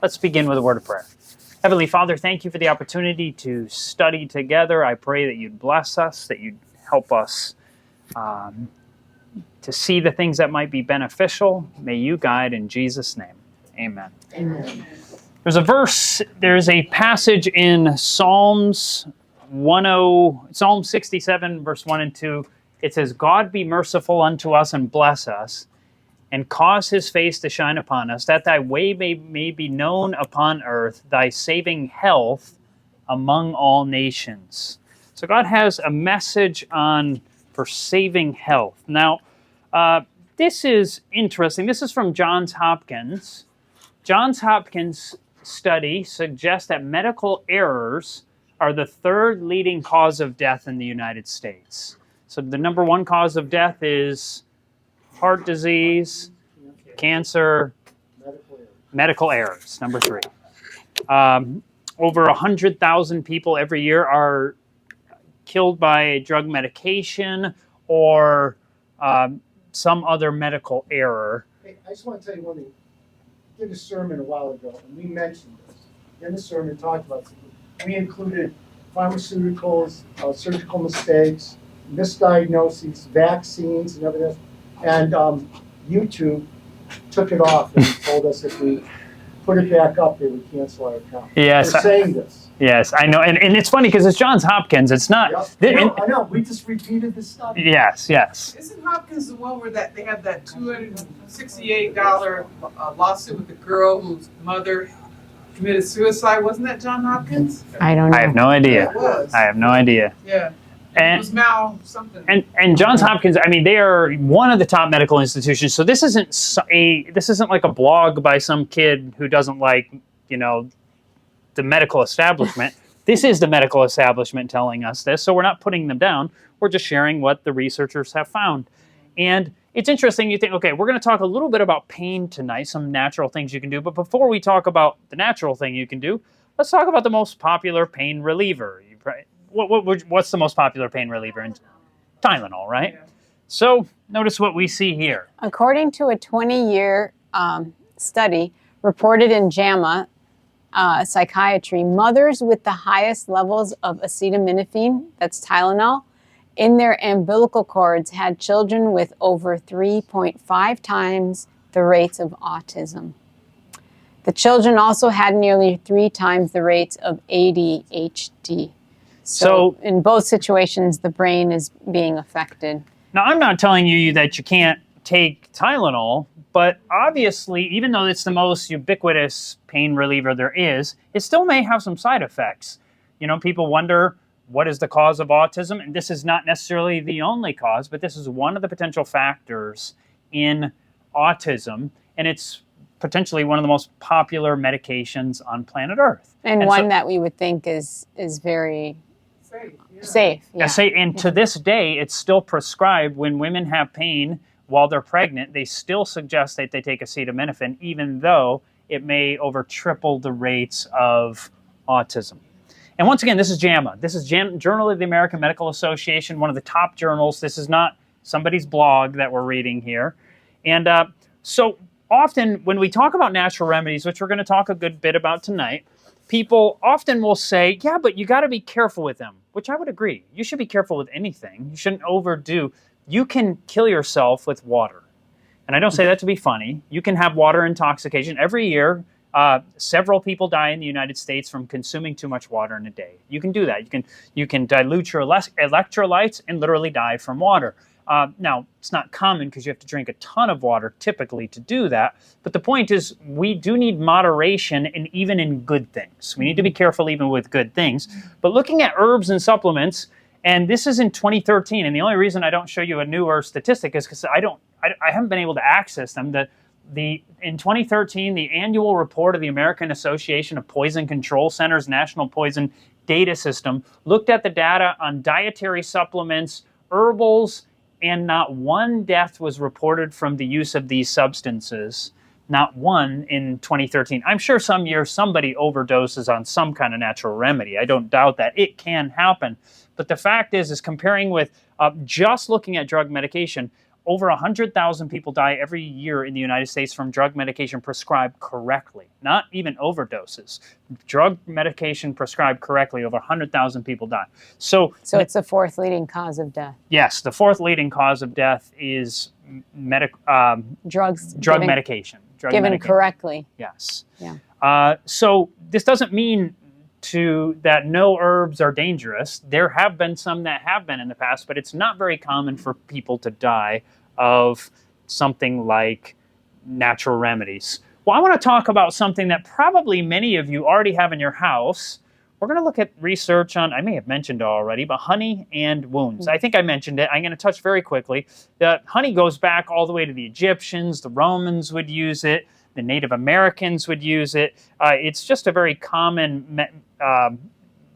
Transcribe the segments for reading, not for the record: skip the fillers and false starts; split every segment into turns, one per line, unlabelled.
Let's begin with a word of prayer. Heavenly Father, thank you for the opportunity to study together. I pray that you'd bless us, that you'd help us to see the things that might be beneficial. May you guide in Jesus' name. Amen.
Amen.
There's a passage in Psalm 67, verse 1 and 2. It says, God be merciful unto us and bless us, and cause his face to shine upon us, that thy way may be known upon earth, thy saving health among all nations. So God has a message for saving health. Now, this is interesting. This is from Johns Hopkins. Johns Hopkins study suggests that medical errors are the third leading cause of death in the United States. So the number one cause of death is heart disease, cancer, medical errors, number 3. Over 100,000 people every year are killed by drug medication or some other medical error.
Hey, I just want to tell you one thing. I did a sermon a while ago, and we mentioned this. In the sermon, talked about something. We included pharmaceuticals, surgical mistakes, misdiagnoses, vaccines, and everything else. And YouTube took it off and told us if we put it back up, they would cancel our account.
Yes,
They're saying this.
Yes, I know. And it's funny because it's Johns Hopkins. It's not.
Yep. I know. We just repeated this stuff.
Yes.
Isn't Hopkins the one where they have that $268 lawsuit with the girl whose mother committed suicide? Wasn't that John Hopkins?
I don't know.
I have no idea.
Yeah, it was.
I have no idea.
Yeah. It was Mal something.
And Johns Hopkins, I mean, they are one of the top medical institutions. So this isn't like a blog by some kid who doesn't like, the medical establishment. This is the medical establishment telling us this. So we're not putting them down. We're just sharing what the researchers have found. And it's interesting. You think, okay, we're going to talk a little bit about pain tonight, some natural things you can do. But before we talk about the natural thing you can do, let's talk about the most popular pain reliever. What's the most popular pain reliever? Tylenol, right? Yeah. So notice what we see here.
According to a 20-year study reported in JAMA Psychiatry, mothers with the highest levels of acetaminophen, that's Tylenol, in their umbilical cords had children with over 3.5 times the rates of autism. The children also had nearly 3 times the rates of ADHD. So in both situations, the brain is being affected.
Now, I'm not telling you that you can't take Tylenol, but obviously, even though it's the most ubiquitous pain reliever there is, it still may have some side effects. People wonder, what is the cause of autism? And this is not necessarily the only cause, but this is one of the potential factors in autism, and it's potentially one of the most popular medications on planet Earth.
And one that we would think is very safe. Yeah.
And to this day, it's still prescribed when women have pain while they're pregnant. They still suggest that they take acetaminophen, even though it may over triple the rates of autism. And once again, this is JAMA. This is Journal of the American Medical Association, one of the top journals. This is not somebody's blog that we're reading here. And so often when we talk about natural remedies, which we're going to talk a good bit about tonight, people often will say, yeah, but you got to be careful with them, which I would agree. You should be careful with anything. You shouldn't overdo. You can kill yourself with water. And I don't say that to be funny. You can have water intoxication. Every year, several people die in the United States from consuming too much water in a day. You can do that. You can dilute your electrolytes and literally die from water. Now, it's not common because you have to drink a ton of water typically to do that. But the point is, we do need moderation, and even in good things. We need to be careful even with good things. But looking at herbs and supplements, and this is in 2013, and the only reason I don't show you a newer statistic is because I haven't been able to access them. In 2013, the annual report of the American Association of Poison Control Centers National Poison Data System looked at the data on dietary supplements, herbals, and not one death was reported from the use of these substances. Not one in 2013. I'm sure some years somebody overdoses on some kind of natural remedy. I don't doubt that. It can happen. But the fact is comparing with just looking at drug medication, over 100,000 people die every year in the United States from drug medication prescribed correctly, not even overdoses. Drug medication prescribed correctly, over 100,000 people die. So
it's the fourth leading cause of death.
Yes, the fourth leading cause of death is drug medication.
Given correctly.
Yes.
Yeah.
So this doesn't mean that no herbs are dangerous. There have been some that have been in the past, but it's not very common for people to die of something like natural remedies. Well, I want to talk about something that probably many of you already have in your house. We're going to look at research on, I may have mentioned it already, but honey and wounds. I think I mentioned it. I'm going to touch very quickly. The honey goes back all the way to the Egyptians. The Romans would use it. The Native Americans would use it. It's just a very common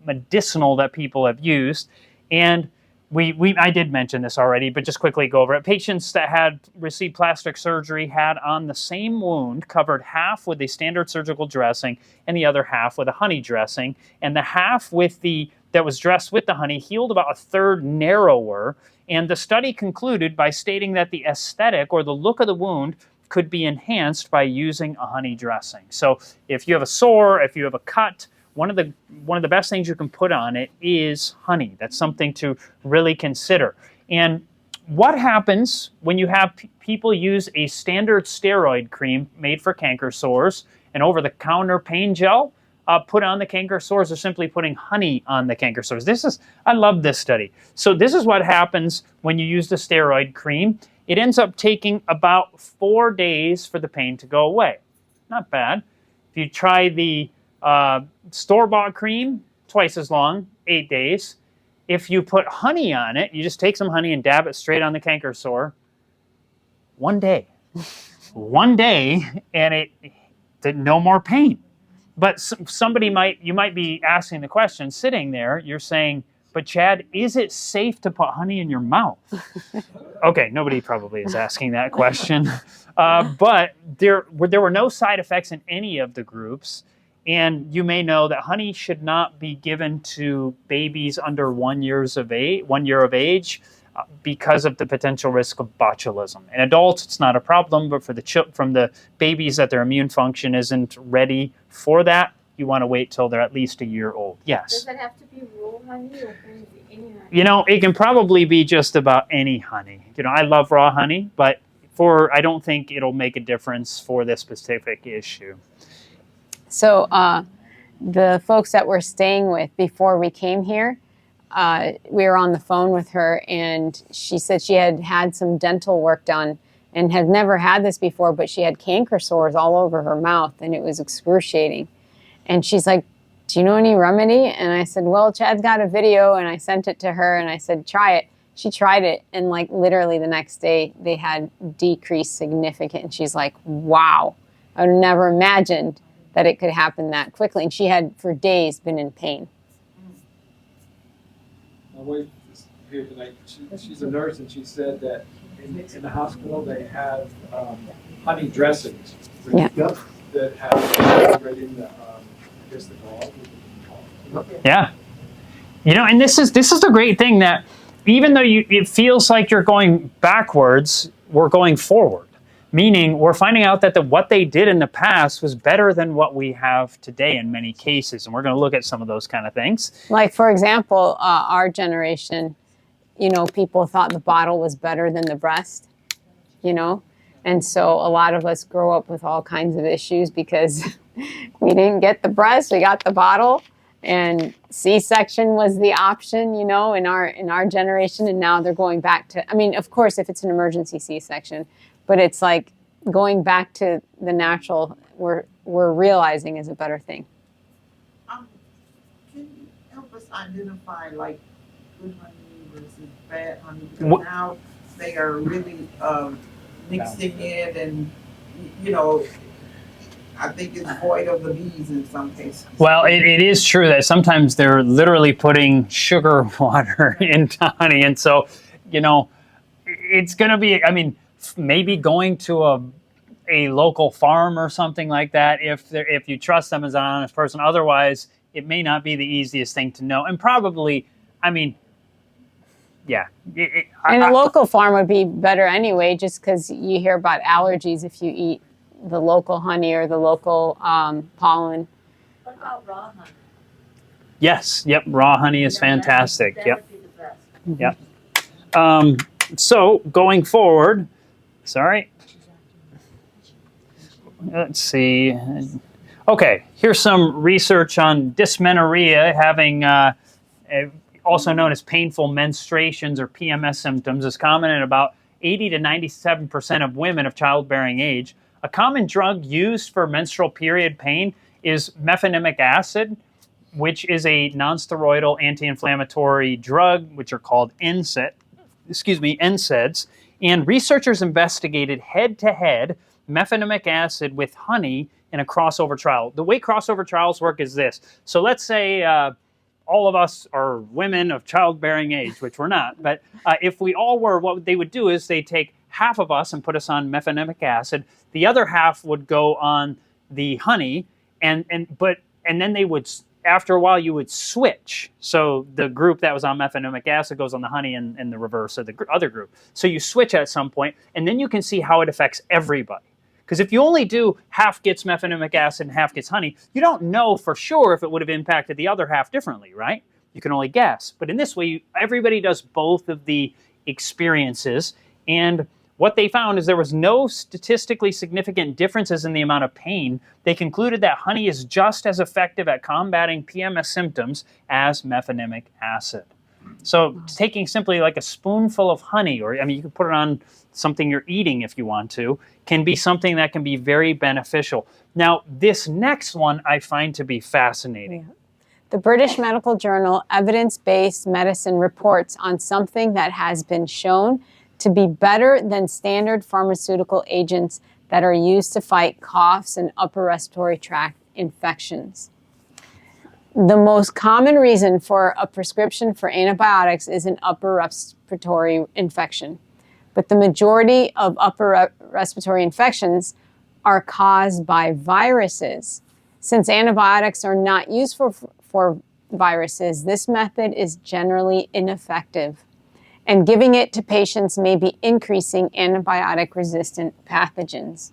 medicinal that people have used. And I did mention this already, but just quickly go over it. Patients that had received plastic surgery had on the same wound covered half with a standard surgical dressing and the other half with a honey dressing. And the half that was dressed with the honey healed about a third narrower. And the study concluded by stating that the aesthetic or the look of the wound could be enhanced by using a honey dressing. So if you have a sore, if you have a cut, one of the best things you can put on it is honey. That's something to really consider. And what happens when you have people use a standard steroid cream made for canker sores, and over-the-counter pain gel put on the canker sores, or simply putting honey on the canker sores? I love this study. So this is what happens when you use the steroid cream. It ends up taking about 4 days for the pain to go away. Not bad. If you try the store-bought cream, twice as long, 8 days. If you put honey on it, you just take some honey and dab it straight on the canker sore. 1 day. 1 day, and it no more pain. But you might be asking the question, sitting there, you're saying, but Chad, is it safe to put honey in your mouth? Okay, nobody probably is asking that question. But there were no side effects in any of the groups. And you may know that honey should not be given to babies under 1 year of age because of the potential risk of botulism. In adults, it's not a problem, but from the babies that their immune function isn't ready for that, you want to wait till they're at least a year old. Yes.
Does that have to be raw honey or can it be any honey?
You know, it can probably be just about any honey. You know, I love raw honey, but I don't think it'll make a difference for this specific issue.
So the folks that we're staying with before we came here, we were on the phone with her, and she said she had some dental work done and had never had this before, but she had canker sores all over her mouth, and it was excruciating. And she's like, do you know any remedy? And I said, well, Chad's got a video, and I sent it to her, and I said, try it. She tried it, and like literally the next day, they had decreased significant. And she's like, wow, I would never imagined that it could happen that quickly. And she had, for days, been in pain.
My wife is here tonight. She's a nurse, and she said that in the hospital they have honey dressings that have right in the gall.
Yeah. You know, and this is the great thing, that even though it feels like you're going backwards, we're going forward. Meaning, we're finding out that what they did in the past was better than what we have today in many cases. And we're going to look at some of those kind of things.
Like, for example, our generation, you know, people thought the bottle was better than the breast, you know? And so a lot of us grow up with all kinds of issues because we didn't get the breast, we got the bottle. And C-section was the option, you know, in our generation. And now they're going back to, I mean, of course, if it's an emergency C-section, but it's like going back to the natural, we're realizing is a better thing.
Can you help us identify like good honey versus bad honey? Because now they are really mixing it, and you know, I think it's void of the bees in some cases.
Well, it is true that sometimes they're literally putting sugar water into honey, and so, you know, it's going to be, I mean, maybe going to a local farm or something like that if you trust them as an honest person. Otherwise, it may not be the easiest thing to know. And probably, I mean, yeah.
And a local farm would be better anyway, just because you hear about allergies if you eat the local honey or the local pollen.
What about raw honey?
Yes, yep, raw honey is fantastic.
That
Yep,
would be the best.
yep. So going forward, sorry. Let's see. Okay, here's some research on dysmenorrhea, having also known as painful menstruations or PMS symptoms, is common in about 80 to 97% of women of childbearing age. A common drug used for menstrual period pain is mefenamic acid, which is a nonsteroidal anti-inflammatory drug, which are called NSAIDs. And researchers investigated head-to-head mefenamic acid with honey in a crossover trial. The way crossover trials work is this. So let's say all of us are women of childbearing age, which we're not. But if we all were, what they would do is they take half of us and put us on mefenamic acid. The other half would go on the honey, and then they would, after a while, you would switch. So the group that was on mefenamic acid goes on the honey, and the reverse of the other group. So you switch at some point, and then you can see how it affects everybody. Because if you only do half gets mefenamic acid and half gets honey, you don't know for sure if it would have impacted the other half differently, right? You can only guess. But in this way, everybody does both of the experiences. And what they found is there was no statistically significant differences in the amount of pain. They concluded that honey is just as effective at combating PMS symptoms as mefenamic acid. So taking simply like a spoonful of honey, or I mean, you can put it on something you're eating if you want to, can be something that can be very beneficial. Now, this next one I find to be fascinating.
Yeah. The British Medical Journal Evidence-Based Medicine reports on something that has been shown to be better than standard pharmaceutical agents that are used to fight coughs and upper respiratory tract infections. The most common reason for a prescription for antibiotics is an upper respiratory infection. But the majority of upper respiratory infections are caused by viruses. Since antibiotics are not used for viruses, this method is generally ineffective. And giving it to patients may be increasing antibiotic-resistant pathogens.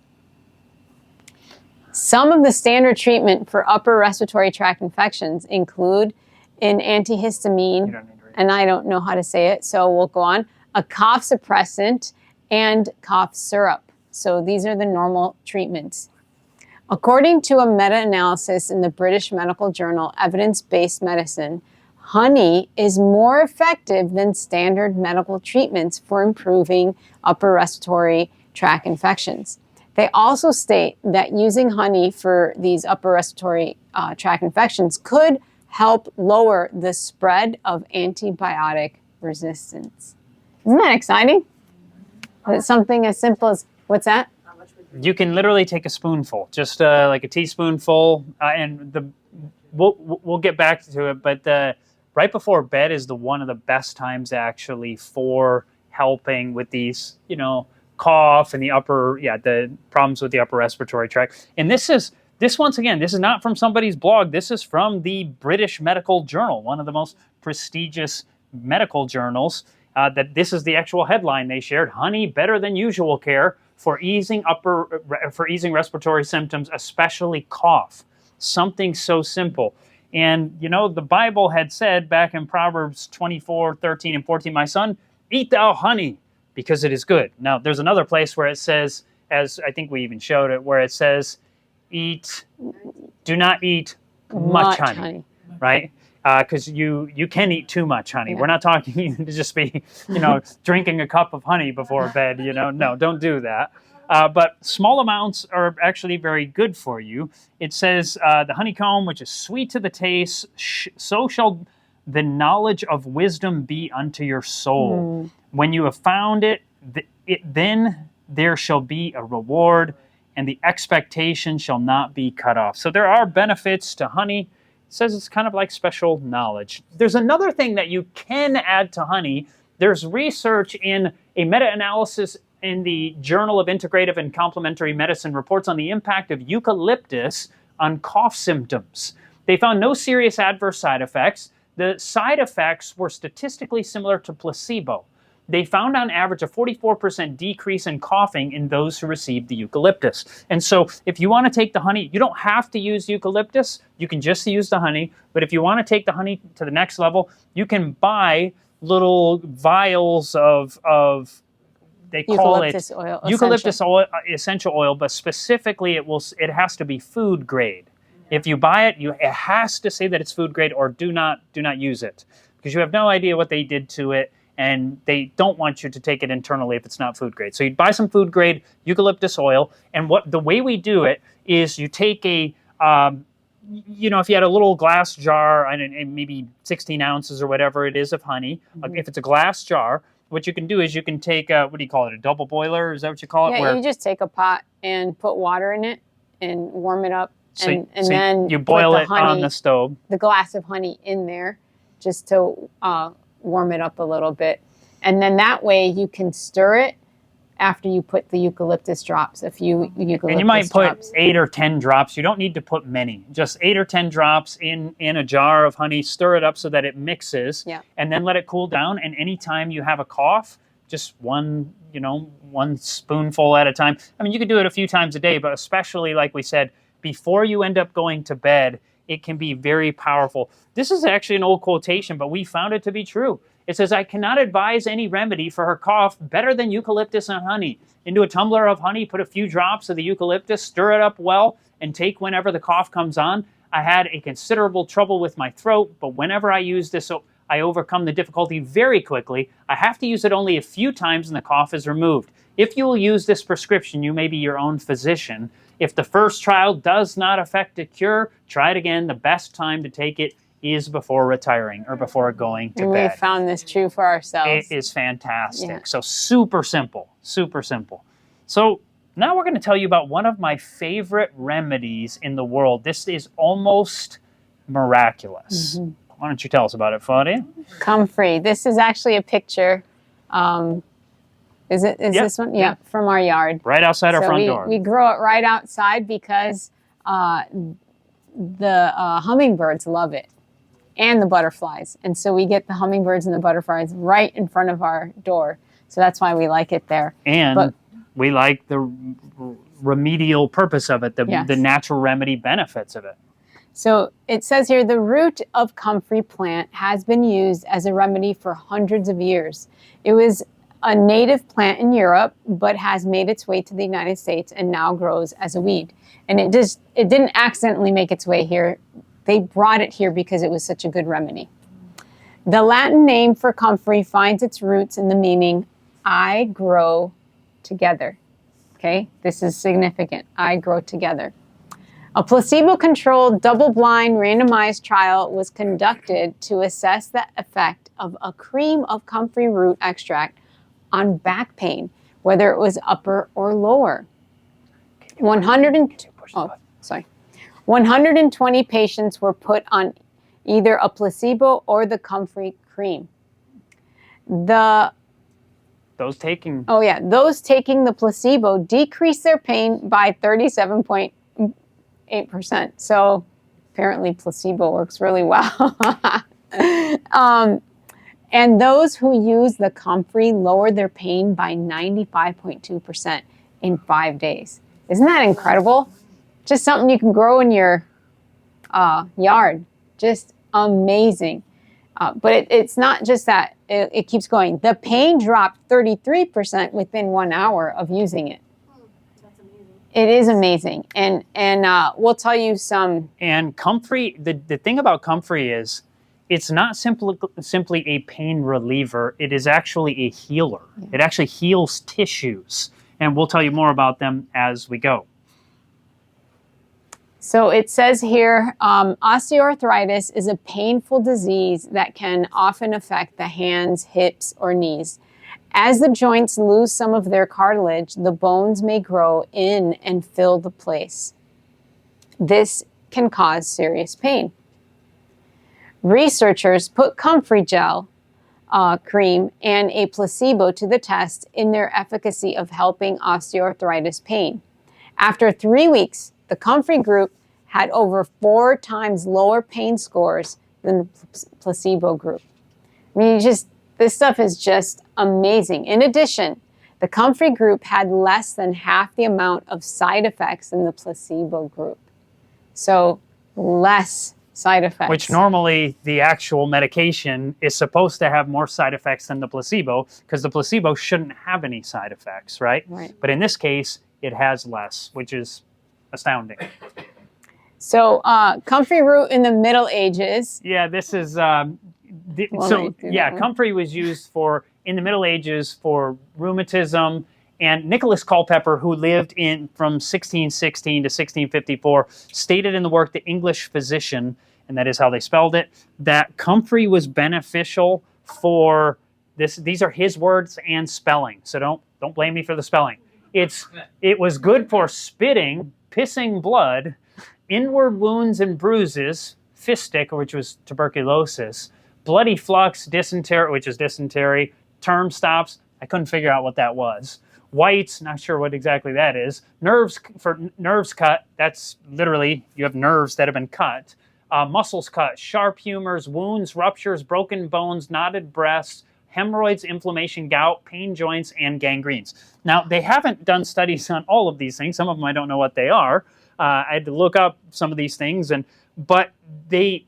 Some of the standard treatment for upper respiratory tract infections include an antihistamine, and I don't know how to say it, so we'll go on, a cough suppressant, and cough syrup. So these are the normal treatments. According to a meta-analysis in the British Medical Journal Evidence-Based Medicine, honey is more effective than standard medical treatments for improving upper respiratory tract infections. They also state that using honey for these upper respiratory tract infections could help lower the spread of antibiotic resistance. Isn't that exciting? It's something as simple as, what's that?
You can literally take a spoonful, just like a teaspoonful, and we'll get back to it, but right before bed is one of the best times actually for helping with these, cough and the problems with the upper respiratory tract. And this once again, this is not from somebody's blog. This is from the British Medical Journal, one of the most prestigious medical journals. That this is the actual headline they shared: honey better than usual care for easing respiratory symptoms, especially cough. Something so simple. And the Bible had said back in Proverbs 24:13 and 14, "My son, eat thou honey, because it is good." Now, there's another place where it says, as I think we even showed it, where it says, do not eat much honey, right? Because you can eat too much honey. Yeah. We're not talking you to just be, drinking a cup of honey before bed, No, don't do that. But small amounts are actually very good for you. It says, the honeycomb, which is sweet to the taste, so shall the knowledge of wisdom be unto your soul. When you have found it, then there shall be a reward, and the expectation shall not be cut off. So there are benefits to honey. It says it's kind of like special knowledge. There's another thing that you can add to honey. There's research in a meta-analysis in the Journal of Integrative and Complementary Medicine reports on the impact of eucalyptus on cough symptoms. They found no serious adverse side effects. the side effects were statistically similar to placebo. They found on average a 44% decrease in coughing in those who received the eucalyptus. And so if you want to take the honey, you don't have to use eucalyptus. You can just use the honey. But if you want to take the honey to the next level, you can buy little vials of they call it eucalyptus oil, essential oil, but specifically it has to be food grade. If you buy it, it has to say that it's food grade, or do not use it, because you have no idea what they did to it, and they don't want you to take it internally if it's not food grade. So you buy some food grade eucalyptus oil, and the way we do it is you take a if you had a little glass jar and maybe 16 ounces or whatever it is of honey, if it's a glass jar, what you can do is you can take what do you call it, a double boiler? Is that what you call it?
Yeah, you just take a pot and put water in it and warm it up, and then
you boil it
honey,
on the stove.
The glass of honey in there, just to warm it up a little bit, and then that way you can stir it after you put the eucalyptus drops. A few eucalyptus
and you might put
drops.
8 or 10 drops. You don't need to put many. Just 8 or 10 drops in a jar of honey. Stir it up so that it mixes, and then let it cool down. And anytime you have a cough, just one spoonful at a time. I mean, you could do it a few times a day, but especially, like we said, before you end up going to bed, it can be very powerful. This is actually an old quotation, but we found it to be true. It says, "I cannot advise any remedy for her cough better than eucalyptus and honey. Into a tumbler of honey, put a few drops of the eucalyptus, stir it up well, and take whenever the cough comes on. I had a considerable trouble with my throat, but whenever I use this, I overcome the difficulty very quickly. I have to use it only a few times and the cough is removed. If you will use this prescription, you may be your own physician. If the first trial does not affect a cure, try it again. The best time to take it is before retiring or before going to bed."
We found this true for ourselves.
It is fantastic.
Yeah.
So super simple, super simple. So now we're going to tell you about one of my favorite remedies in the world. This is almost miraculous.
Mm-hmm.
Why don't you tell us about it, Fadia?
Comfrey. This is actually a picture. Is this one? Yeah, from our yard.
Right outside our front door.
We grow it right outside because the hummingbirds love it, and the butterflies. And so we get the hummingbirds and the butterflies right in front of our door. So that's why we like it there.
And we like the remedial purpose of it, the natural remedy benefits of it.
So it says here, the root of comfrey plant has been used as a remedy for hundreds of years. It was a native plant in Europe, but has made its way to the United States and now grows as a weed. And it didn't accidentally make its way here. They brought it here because it was such a good remedy. The Latin name for comfrey finds its roots in the meaning, I grow together. Okay, this is significant. I grow together. A placebo-controlled, double-blind, randomized trial was conducted to assess the effect of a cream of comfrey root extract on back pain, whether it was upper or lower. 120 patients were put on either a placebo or the comfrey cream. Those taking the placebo decreased their pain by 37.8%. So apparently placebo works really well. And those who use the comfrey lowered their pain by 95.2% in 5 days. Isn't that incredible? Just something you can grow in your yard. Just amazing. But it's not just that. It keeps going. The pain dropped 33% within 1 hour of using it.
That's amazing.
It is amazing. And we'll tell you some.
And comfrey, the thing about comfrey is, it's not simply a pain reliever. It is actually a healer. Yeah. It actually heals tissues. And we'll tell you more about them as we go.
So it says here, osteoarthritis is a painful disease that can often affect the hands, hips, or knees. As the joints lose some of their cartilage, the bones may grow in and fill the place. This can cause serious pain. Researchers put comfrey gel cream and a placebo to the test in their efficacy of helping osteoarthritis pain. After 3 weeks, the comfrey group had over 4 times lower pain scores than placebo group. I mean, this stuff is just amazing. In addition, the Comfrey group had less than half the amount of side effects than the placebo group. So less side effects.
Which normally the actual medication is supposed to have more side effects than the placebo, because the placebo shouldn't have any side effects, right?
Right.
But in this case, it has less, which is astounding.
So comfrey root in the Middle Ages.
Yeah, this is
Well,
comfrey was used in the Middle Ages for rheumatism. And Nicholas Culpeper, who lived from 1616 to 1654, stated in the work The English Physician, and that is how they spelled it, that comfrey was beneficial for this. These are his words and spelling, so don't blame me for the spelling. It was good for spitting, pissing blood, inward wounds and bruises, fistic, which was tuberculosis, bloody flux, dysentery, which is dysentery, term stops. I couldn't figure out what that was. Whites, not sure what exactly that is. Nerves cut, that's literally, you have nerves that have been cut. Muscles cut, sharp humors, wounds, ruptures, broken bones, knotted breasts, hemorrhoids, inflammation, gout, pain joints, and gangrenes. Now, they haven't done studies on all of these things. Some of them I don't know what they are. I had to look up some of these things, but it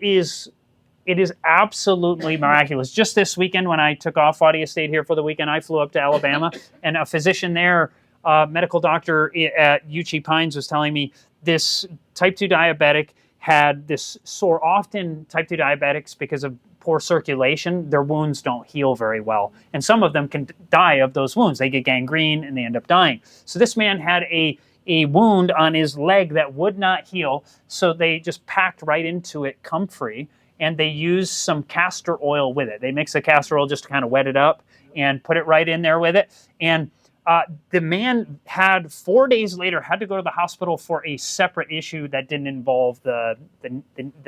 is absolutely miraculous. Just this weekend, when I took off, Fadia stayed here for the weekend, I flew up to Alabama, and a physician there, medical doctor at UC Pines, was telling me this type 2 diabetic had this sore. Often type 2 diabetics, because of poor circulation, their wounds don't heal very well. And some of them can die of those wounds. They get gangrene and they end up dying. So this man had a wound on his leg that would not heal, so they just packed right into it comfrey, and they used some castor oil with it. They mix the castor oil just to kind of wet it up and put it right in there with it. And the man had 4 days later had to go to the hospital for a separate issue that didn't involve the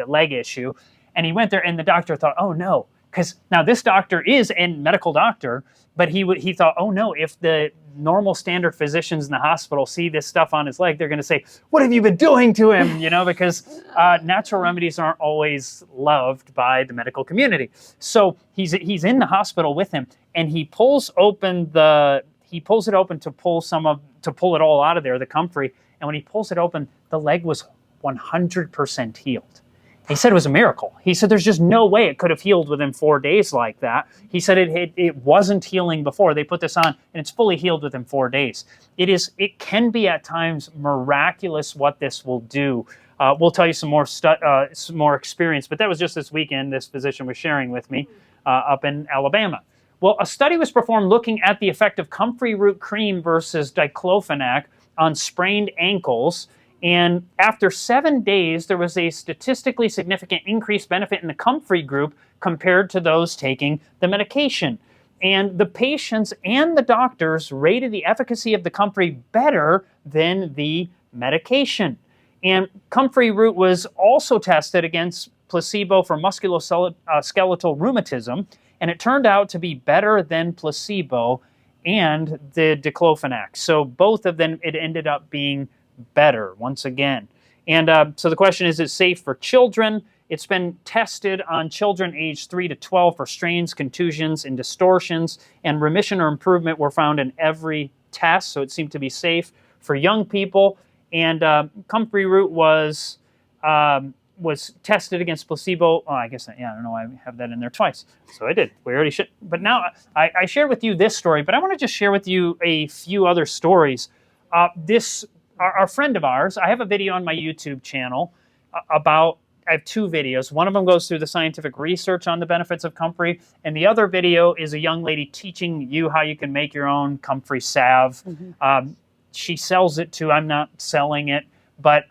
leg issue. And he went there, and the doctor thought, oh no, because now this doctor is a medical doctor, but he thought, oh no, if the normal standard physicians in the hospital see this stuff on his leg, they're going to say, what have you been doing to him? Because natural remedies aren't always loved by the medical community. So he's in the hospital with him, and he pulls it open to pull it all out of there, the comfrey. And when he pulls it open, the leg was 100% healed. He said it was a miracle. He said there's just no way it could have healed within 4 days like that. He said it wasn't healing before. They put this on, and it's fully healed within 4 days. It can be at times miraculous what this will do. We'll tell you some more experience, but that was just this weekend. This physician was sharing with me up in Alabama. Well, a study was performed looking at the effect of comfrey root cream versus diclofenac on sprained ankles. And after 7 days, there was a statistically significant increased benefit in the comfrey group compared to those taking the medication. And the patients and the doctors rated the efficacy of the comfrey better than the medication. And comfrey root was also tested against placebo for musculoskeletal rheumatism, and it turned out to be better than placebo and the diclofenac. So both of them, it ended up being better once again. And so the question is safe for children? It's been tested on children aged 3 to 12 for strains, contusions, and distortions, and remission or improvement were found in every test, so it seemed to be safe for young people. And comfrey root was tested against placebo. Oh, I guess, I don't know why I have that in there twice. So I did. We already should. But now I shared with you this story, but I want to just share with you a few other stories. Our friend of ours, I have a video on my YouTube channel I have 2 videos. One of them goes through the scientific research on the benefits of comfrey, and the other video is a young lady teaching you how you can make your own comfrey salve. Mm-hmm. She sells it too. I'm not selling it, but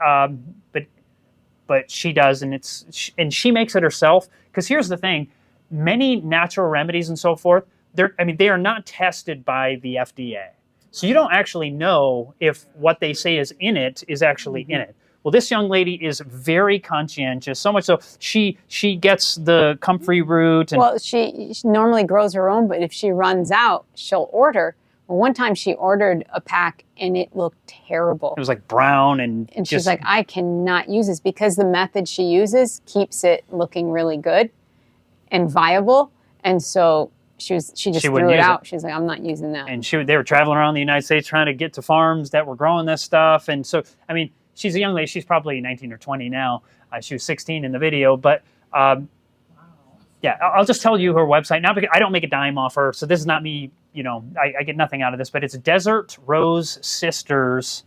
she does, and she makes it herself. Because here's the thing: many natural remedies and so forth, they are not tested by the FDA. So you don't actually know if what they say is in it is actually in it. Well, this young lady is very conscientious, so much so she gets the comfrey root. Well,
she normally grows her own, but if she runs out, she'll order. Well, one time she ordered a pack, and it looked terrible.
It was like brown and
she's like, I cannot use this, because the method she uses keeps it looking really good. and viable. And so she just
She
threw
wouldn't
it
use
out. She's like, I'm not using that.
And they were traveling around the United States trying to get to farms that were growing this stuff. And so, I mean, she's a young lady. She's probably 19 or 20 now. She was 16 in the video. But yeah, I'll just tell you her website now because I don't make a dime off her. So this is not me, you know, I get nothing out of this. But it's Desert Rose Sisters.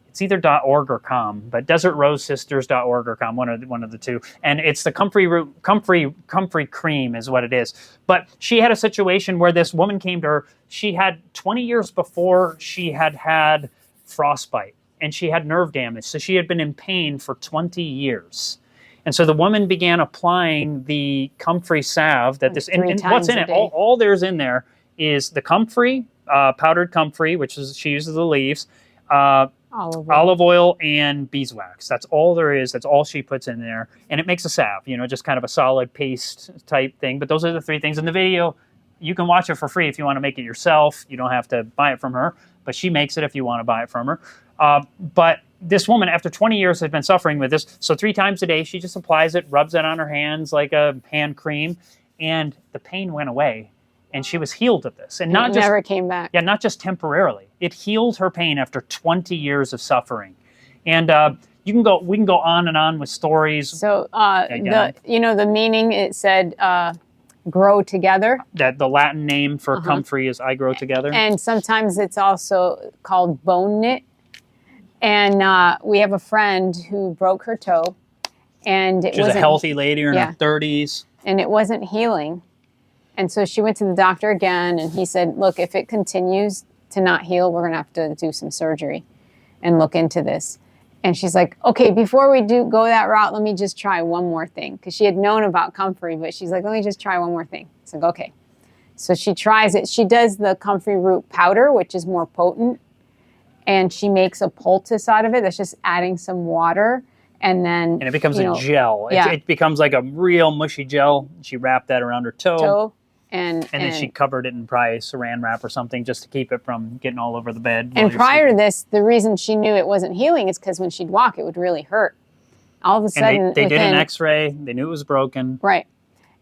It's either .org or .com, but desertrosesisters.org or .com, one of the two. And it's the comfrey cream is what it is. But she had a situation where this woman came to her. She had 20 years before she had frostbite and she had nerve damage. So she had been in pain for 20 years. And so the woman began applying the comfrey salve that and what's in it? All there's in there is the comfrey, powdered comfrey, which is she uses the leaves, olive oil and beeswax. That's all there is. That's all she puts in there. And it makes a salve, you know, just kind of a solid paste type thing. But those are the three things in the video. You can watch it for free if you want to make it yourself. You don't have to buy it from her, but she makes it if you want to buy it from her. But this woman, after 20 years, has been suffering with this. So 3 times a day, she just applies it, rubs it on her hands like a hand cream, and the pain went away. And she was healed of this. And not just
never came back.
Yeah, not just temporarily. It healed her pain after 20 years of suffering. And we can go on and on with stories.
So the meaning, it said grow together.
That the Latin name for comfrey is I grow together.
And sometimes it's also called bone knit. And we have a friend who broke her toe, and
She's a healthy lady in her 30s.
And it wasn't healing. And so she went to the doctor again, and he said, look, if it continues to not heal, we're going to have to do some surgery and look into this. And she's like, okay, before we go that route, let me just try one more thing. Because she had known about comfrey, but she's like, let me just try one more thing. It's like, okay. So she tries it. She does the comfrey root powder, which is more potent. And she makes a poultice out of it. That's just adding some water. And it
becomes a gel. It becomes like a real mushy gel. She wrapped that around her toe. And then she covered it in probably saran wrap or something just to keep it from getting all over the bed.
And prior to this, the reason she knew it wasn't healing is because when she'd walk, it would really hurt. All of a sudden,
and they did an X-ray. They knew it was broken.
Right.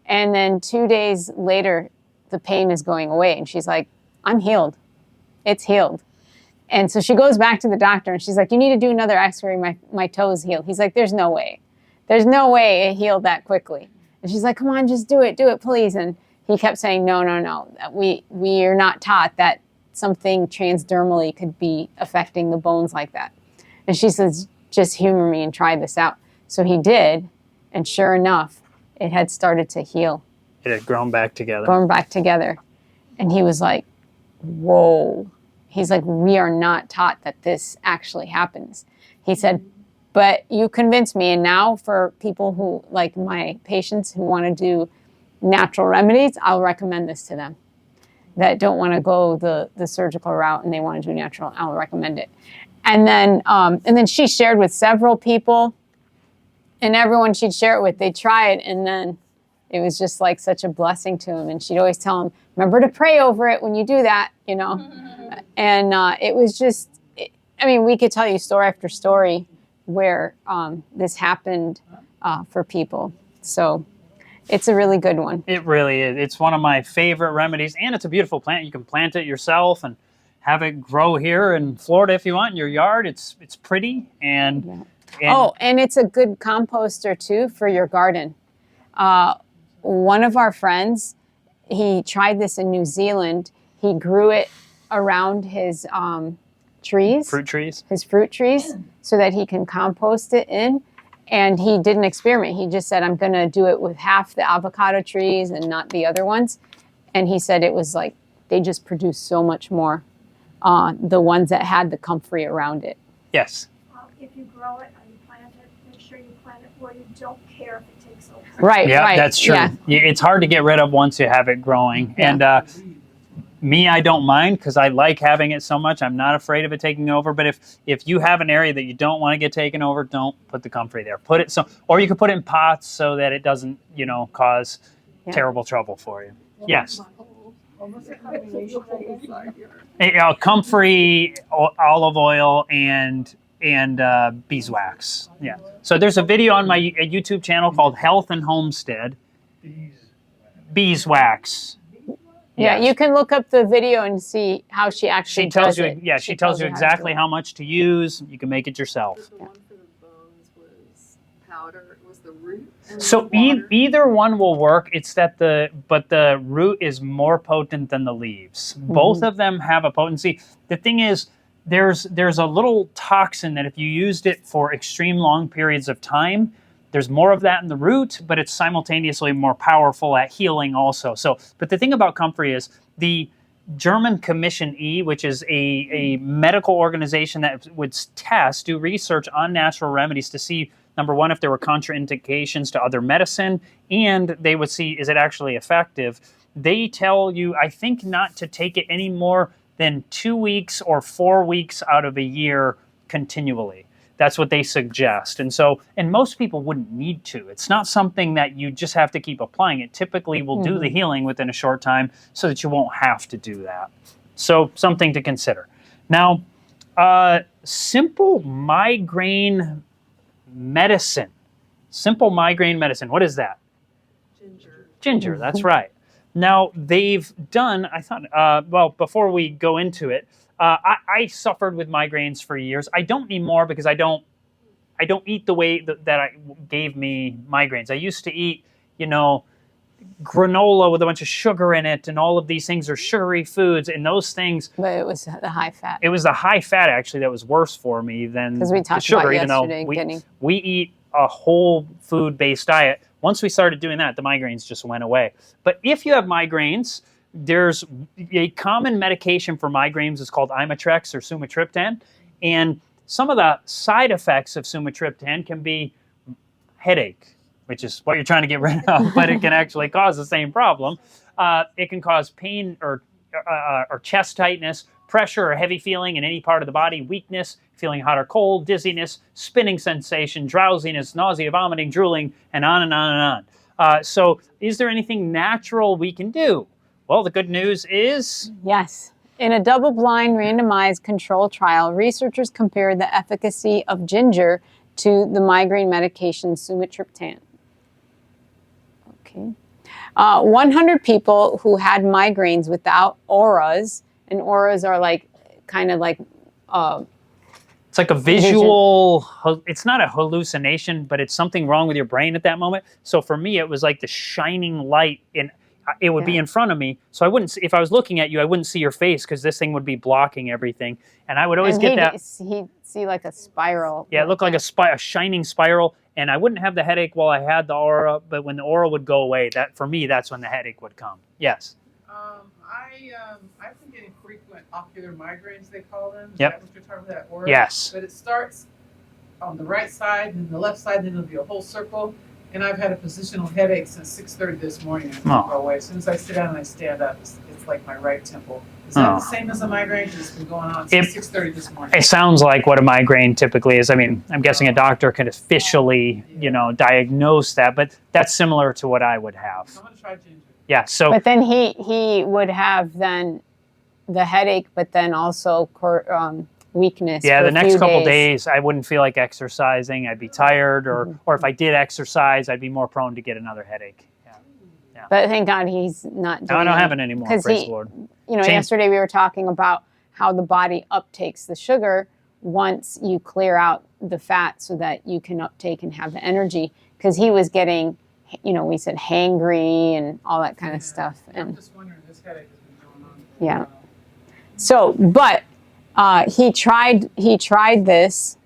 And then 2 days later, the pain is going away, and she's like, "I'm healed. It's healed." And so she goes back to the doctor, and she's like, "You need to do another X-ray. My toe's healed." He's like, "There's no way. There's no way it healed that quickly." And she's like, "Come on, just do it, please." And he kept saying, no. We are not taught that something transdermally could be affecting the bones like that. And she says, just humor me and try this out. So he did, and sure enough, it had started to heal.
It had grown back together.
And he was like, whoa. He's like, we are not taught that this actually happens. He said, but you convinced me. And now for people who, like my patients who want to do natural remedies, I'll recommend this to them that don't want to go the surgical route and they want to do natural. I'll recommend it. And then she shared with several people, and everyone she'd share it with, they'd try it, and then it was just like such a blessing to them. And she'd always tell them, remember to pray over it when you do that, you know. And it was just, we could tell you story after story where this happened for people. So it's a really good one.
It really is. It's one of my favorite remedies, and it's a beautiful plant. You can plant it yourself and have it grow here in Florida if you want in your yard. It's pretty and it's a good composter too for your garden. One of our friends, he tried this in New Zealand. He grew it around his fruit trees, so that he can compost it in. And he did an experiment. He just said, I'm going to do it with half the avocado trees and not the other ones. And he said it was like they just produced so much more, the ones that had the comfrey around it. Yes.
If you grow it and you plant it, make sure you plant it where you don't care if it takes over.
Right,
yeah, that's true. Yeah. It's hard to get rid of once you have it growing. Yeah. And me, I don't mind because I like having it so much. I'm not afraid of it taking over. But if you have an area that you don't want to get taken over, don't put the comfrey there. Put it or you could put it in pots so that it doesn't, cause terrible trouble for you. Yes. Comfrey, olive oil, and beeswax. Yeah. So there's a video on my YouTube channel called Health and Homestead. beeswax.
Yeah,
Yes.
you can look up the video and see how she actually
She tells
does
you.
it.
Yeah, she tells you
how to do
exactly
it.
how much to use. You can make it yourself.
But the one for the bones was powder. It was the root. And
So
water.
either one will work. It's that the root is more potent than the leaves. Both of them have a potency. The thing is, there's a little toxin that if you used it for extreme long periods of time, there's more of that in the root, but it's simultaneously more powerful at healing also. So, but the thing about comfrey is the German Commission E, which is a medical organization that would do research on natural remedies to see, number one, if there were contraindications to other medicine, and they would see, is it actually effective? They tell you, I think, not to take it any more than 2 weeks or 4 weeks out of a year continually. That's what they suggest. And so, and most people wouldn't need to. It's not something that you just have to keep applying. It typically will do the healing within a short time so that you won't have to do that. So something to consider. Now, simple migraine medicine. Simple migraine medicine. What is that? Ginger, that's right. Now, they've done, I thought, well, before we go into it, I suffered with migraines for years. I don't anymore because I don't eat the way that gave me migraines. I used to eat, granola with a bunch of sugar in it, and all of these things are sugary foods, and those things.
But it was the high fat.
It was the high fat actually that was worse for me than
Because we
the
talked
sugar.
about
Even though
yesterday
we eat a whole food based diet. Once we started doing that, the migraines just went away. But if you have migraines, there's a common medication for migraines is called Imitrex or sumatriptan, and some of the side effects of sumatriptan can be headache, which is what you're trying to get rid of, but it can actually cause the same problem. It can cause pain or chest tightness, pressure or heavy feeling in any part of the body, weakness, feeling hot or cold, dizziness, spinning sensation, drowsiness, nausea, vomiting, drooling, and on and on and on. So is there anything natural we can do? Well, the good news is...
Yes. In a double-blind, randomized control trial, researchers compared the efficacy of ginger to the migraine medication sumatriptan. Okay. 100 people who had migraines without auras, and auras are kind of like...
it's like a visual, it's not a hallucination, but it's something wrong with your brain at that moment. So for me, it was like the shining light it would be in front of me. So I wouldn't, if I was looking at you, I wouldn't see your face because this thing would be blocking everything. And I would always get that.
He'd see like a spiral.
Yeah, it looked like a shining spiral. And I wouldn't have the headache while I had the aura, but when the aura would go away, for me, that's when the headache would come. Yes.
I've been getting frequent ocular migraines, they call them. Is
Yep.
that what you're talking about, that aura?
Yes.
But it starts on the right side and the left side, then it'll be a whole circle. And I've had a positional headache since 6:30 this morning. It won't go away. As soon as I sit down and I stand up, it's like my right temple. Is that the same as a migraine? It's been going on since 6:30 this morning.
It sounds like what a migraine typically is. I mean, I'm guessing a doctor can officially, diagnose that, but that's similar to what I would have.
I'm going to try ginger.
Yeah, so...
But then he would have then the headache, but then also weakness.
Yeah,
for
the
a
next
few
couple days, I wouldn't feel like exercising. I'd be tired, or if I did exercise, I'd be more prone to get another headache. Yeah.
But thank God he's not doing
No, I don't
it.
have it anymore, praise the Lord.
Yesterday we were talking about how the body uptakes the sugar once you clear out the fat so that you can uptake and have the energy. Because he was getting, we said hangry and all that kind of stuff.
I'm just wondering, this headache has been going on.
Yeah. So, but he tried this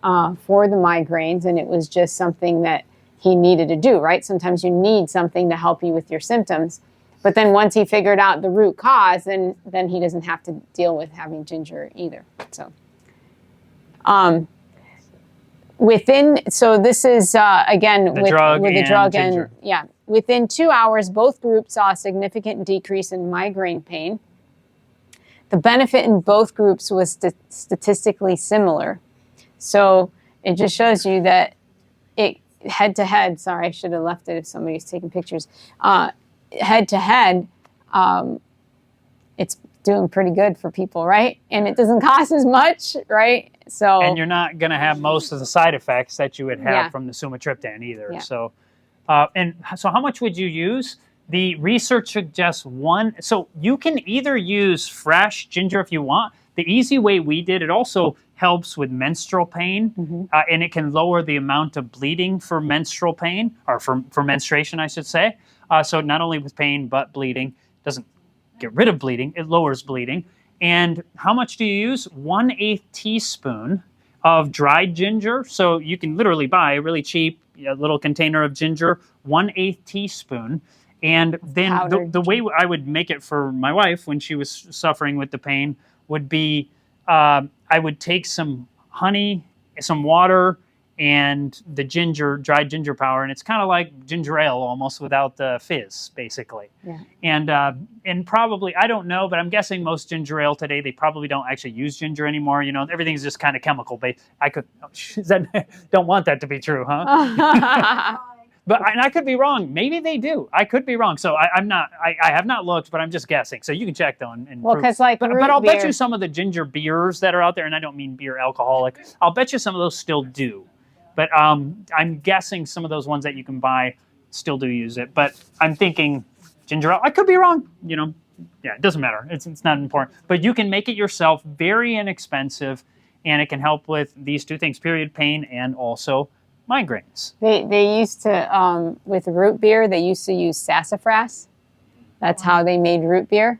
for the migraines, and it was just something that he needed to do, right? Sometimes you need something to help you with your symptoms. But then once he figured out the root cause, then he doesn't have to deal with having ginger either. So, so this is, again, with the drug and yeah. Within 2 hours, both groups saw a significant decrease in migraine pain. The benefit in both groups was statistically similar. So it just shows you that head to head, sorry, I should have left it if somebody's taking pictures. Head to head, it's doing pretty good for people, right? And it doesn't cost as much, right? So,
and you're not going to have most of the side effects that you would have from the sumatriptan either.
Yeah.
So, so how much would you use? The research suggests so you can either use fresh ginger if you want. The easy way we did, it also helps with menstrual pain, and it can lower the amount of bleeding for menstrual pain, or for menstruation, I should say. So not only with pain, but bleeding. Doesn't get rid of bleeding, it lowers bleeding. And how much do you use? 1/8 teaspoon of dried ginger. So you can literally buy a really cheap little container of ginger, 1/8 teaspoon. And then the way I would make it for my wife when she was suffering with the pain would be I would take some honey, some water, and the dried ginger powder, and it's kind of like ginger ale almost without the fizz, basically.
Yeah.
And probably, I don't know, but I'm guessing most ginger ale today, they probably don't actually use ginger anymore. You know, everything's just kind of chemical based. Don't want that to be true, huh? And I could be wrong. Maybe they do. I could be wrong. So I have not looked, but I'm just guessing. So you can check though.
Well, because
but I'll bet you some of the ginger beers that are out there, and I don't mean beer alcoholic. I'll bet you some of those still do. But I'm guessing some of those ones that you can buy still do use it. But I'm thinking ginger ale. I could be wrong. You know, yeah, it doesn't matter. It's not important. But you can make it yourself, very inexpensive, and it can help with these two things: period pain and also migraines.
They used to, with root beer, they used to use sassafras. That's how they made root beer.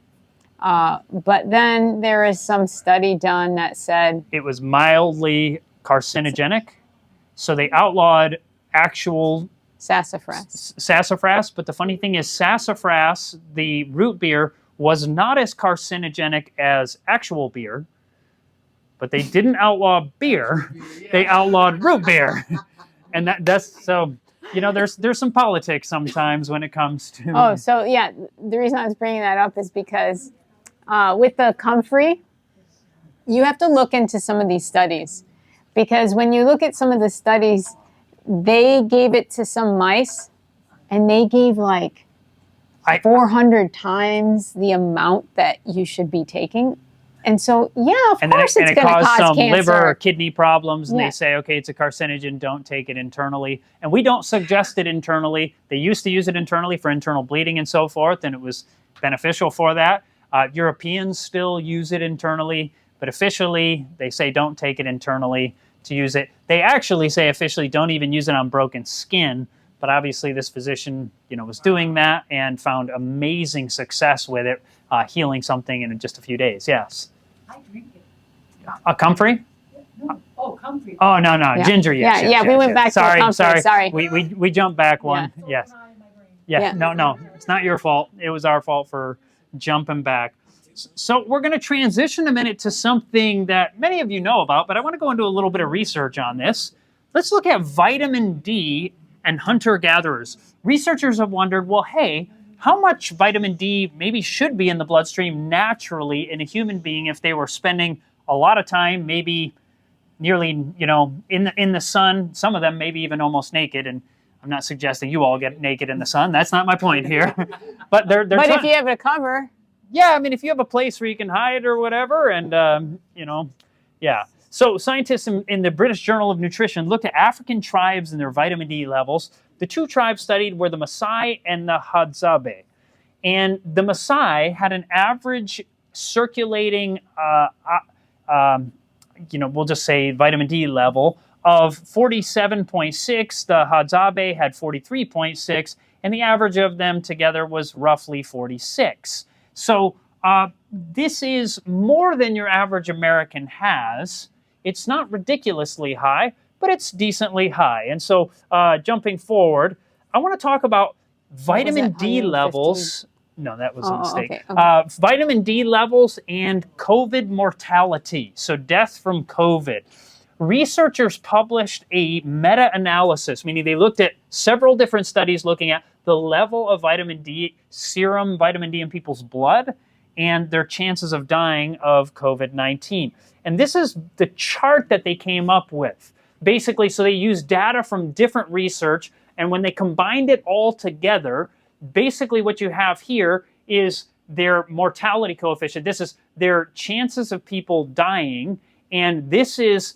But then there is some study done that said
it was mildly carcinogenic. So they outlawed actual sassafras. But the funny thing is sassafras, the root beer, was not as carcinogenic as actual beer. But they didn't outlaw beer. They outlawed root beer. And that's so, you know, there's some politics sometimes when it comes to.
Oh, so yeah, the reason I was bringing that up is because with the comfrey, you have to look into some of these studies, because when you look at some of the studies, they gave it to some mice, and they gave like 400 times the amount that you should be taking. And so, yeah, of course it's going to cause
some
cancer.
Liver or kidney problems, and they say, okay, it's a carcinogen, don't take it internally. And we don't suggest it internally. They used to use it internally for internal bleeding and so forth, and it was beneficial for that. Europeans still use it internally, but officially they say don't take it internally to use it. They actually say officially don't even use it on broken skin, but obviously this physician, you know, was doing that and found amazing success with it. Healing something in just a few days. Yes.
I drink it.
A comfrey?
No. Oh, comfrey.
Oh no, ginger. Yes.
Yeah. We went back to the comfrey. Sorry.
We jumped back one.
Yeah.
Yes. Yeah. No. It's not your fault. It was our fault for jumping back. So we're going to transition a minute to something that many of you know about, but I want to go into a little bit of research on this. Let's look at vitamin D and hunter-gatherers. Researchers have wondered, well, hey, how much vitamin D maybe should be in the bloodstream naturally in a human being if they were spending a lot of time, maybe nearly, you know, in the sun, some of them maybe even almost naked. And I'm not suggesting you all get naked in the sun. That's not my point here. But
But if you have a cover.
Yeah, I mean, if you have a place where you can hide or whatever, and, you know, yeah. So scientists in the British Journal of Nutrition looked at African tribes and their vitamin D levels. The two tribes studied were the Maasai and the Hadzabe. And the Maasai had an average circulating, we'll just say vitamin D level of 47.6. The Hadzabe had 43.6. And the average of them together was roughly 46. So this is more than your average American has. It's not ridiculously high, but it's decently high. And so jumping forward, I want to talk about vitamin D levels. No, that was a mistake. Okay. Vitamin D levels and COVID mortality, so death from COVID. Researchers published a meta-analysis, meaning they looked at several different studies looking at the level of vitamin D, serum vitamin D in people's blood, and their chances of dying of COVID-19. And this is the chart that they came up with. Basically, so they used data from different research, and when they combined it all together, basically what you have here is their mortality coefficient. This is their chances of people dying, and this is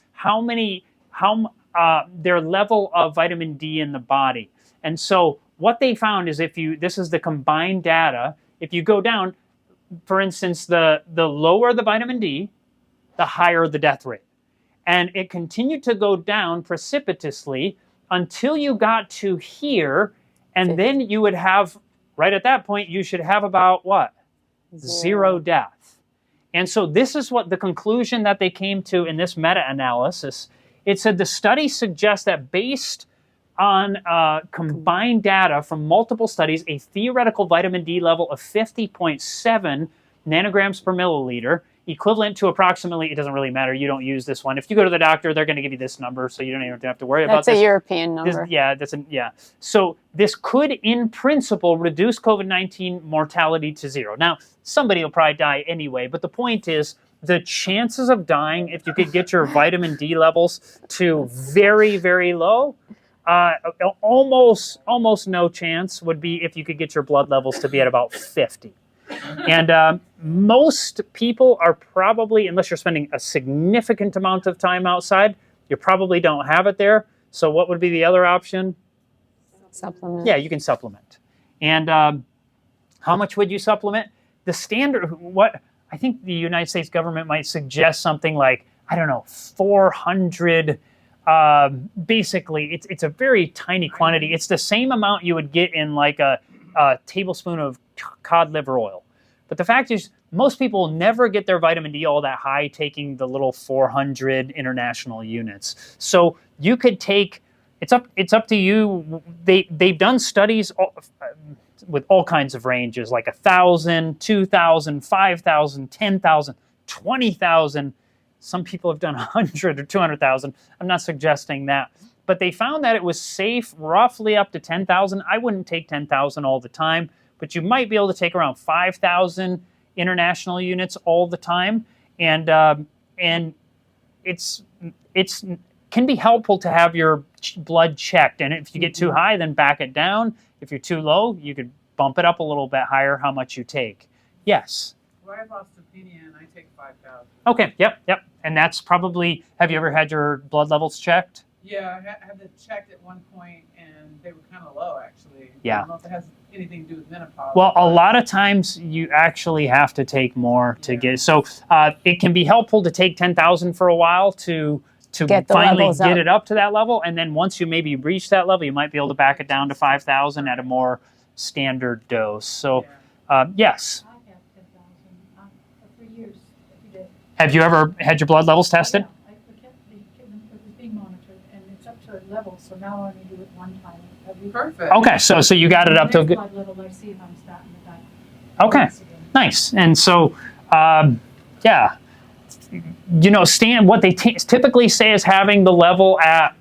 their level of vitamin D in the body. And so what they found is this is the combined data, if you go down, for instance, the lower the vitamin D, the higher the death rate. And it continued to go down precipitously until you got to here, and then you would have, right at that point, you should have about what? Zero death. And so this is what the conclusion that they came to in this meta-analysis. It said the study suggests that based on combined data from multiple studies, a theoretical vitamin D level of 50.7 nanograms per milliliter, equivalent to approximately, it doesn't really matter, you don't use this one. If you go to the doctor, they're going to give you this number, so you don't even have to worry about this.
That's a European number.
So this could, in principle, reduce COVID-19 mortality to zero. Now, somebody will probably die anyway, but the point is, the chances of dying, if you could get your vitamin D levels to very, very low, almost no chance would be if you could get your blood levels to be at about 50. And most people are probably, unless you're spending a significant amount of time outside, you probably don't have it there. So what would be the other option?
Supplement.
Yeah, you can supplement. And how much would you supplement? The standard, I think the United States government might suggest something like, 400. Basically, it's a very tiny quantity. It's the same amount you would get in like a tablespoon of cod liver oil. But the fact is, most people never get their vitamin D all that high taking the little 400 international units. So you could take, it's up to you. They've done studies with all kinds of ranges, like 1,000, 2,000, 5,000, 10,000, 20,000. Some people have done 100 or 200,000. I'm not suggesting that. But they found that it was safe roughly up to 10,000. I wouldn't take 10,000 all the time, but you might be able to take around 5,000 international units all the time. And it's can be helpful to have your blood checked. And if you get too high, then back it down. If you're too low, you could bump it up a little bit higher, how much you take. Yes?
Well, I've lost opinion. I take 5,000.
Okay, yep. And that's probably, have you ever had your blood levels checked?
Yeah, I had it checked at one point, and they were kind of low, actually.
Yeah.
I don't know if it has anything to do with menopause.
Well, a lot of times you actually have to take more to get. So it can be helpful to take 10,000 for a while to finally get it up to that level, and then once you maybe reach that level, you might be able to back it down to 5,000 at a more standard dose. So, yes.
I have 10,000 for years, every day.
Have you ever had your blood levels tested?
Yeah, it was being monitored, and it's up to a level. So now I only do it one time every.
Perfect.
Okay, so you got it up to a good.
Blood level, I see if I'm starting to die.
Okay, nice. And so, yeah, what they typically say is having the level at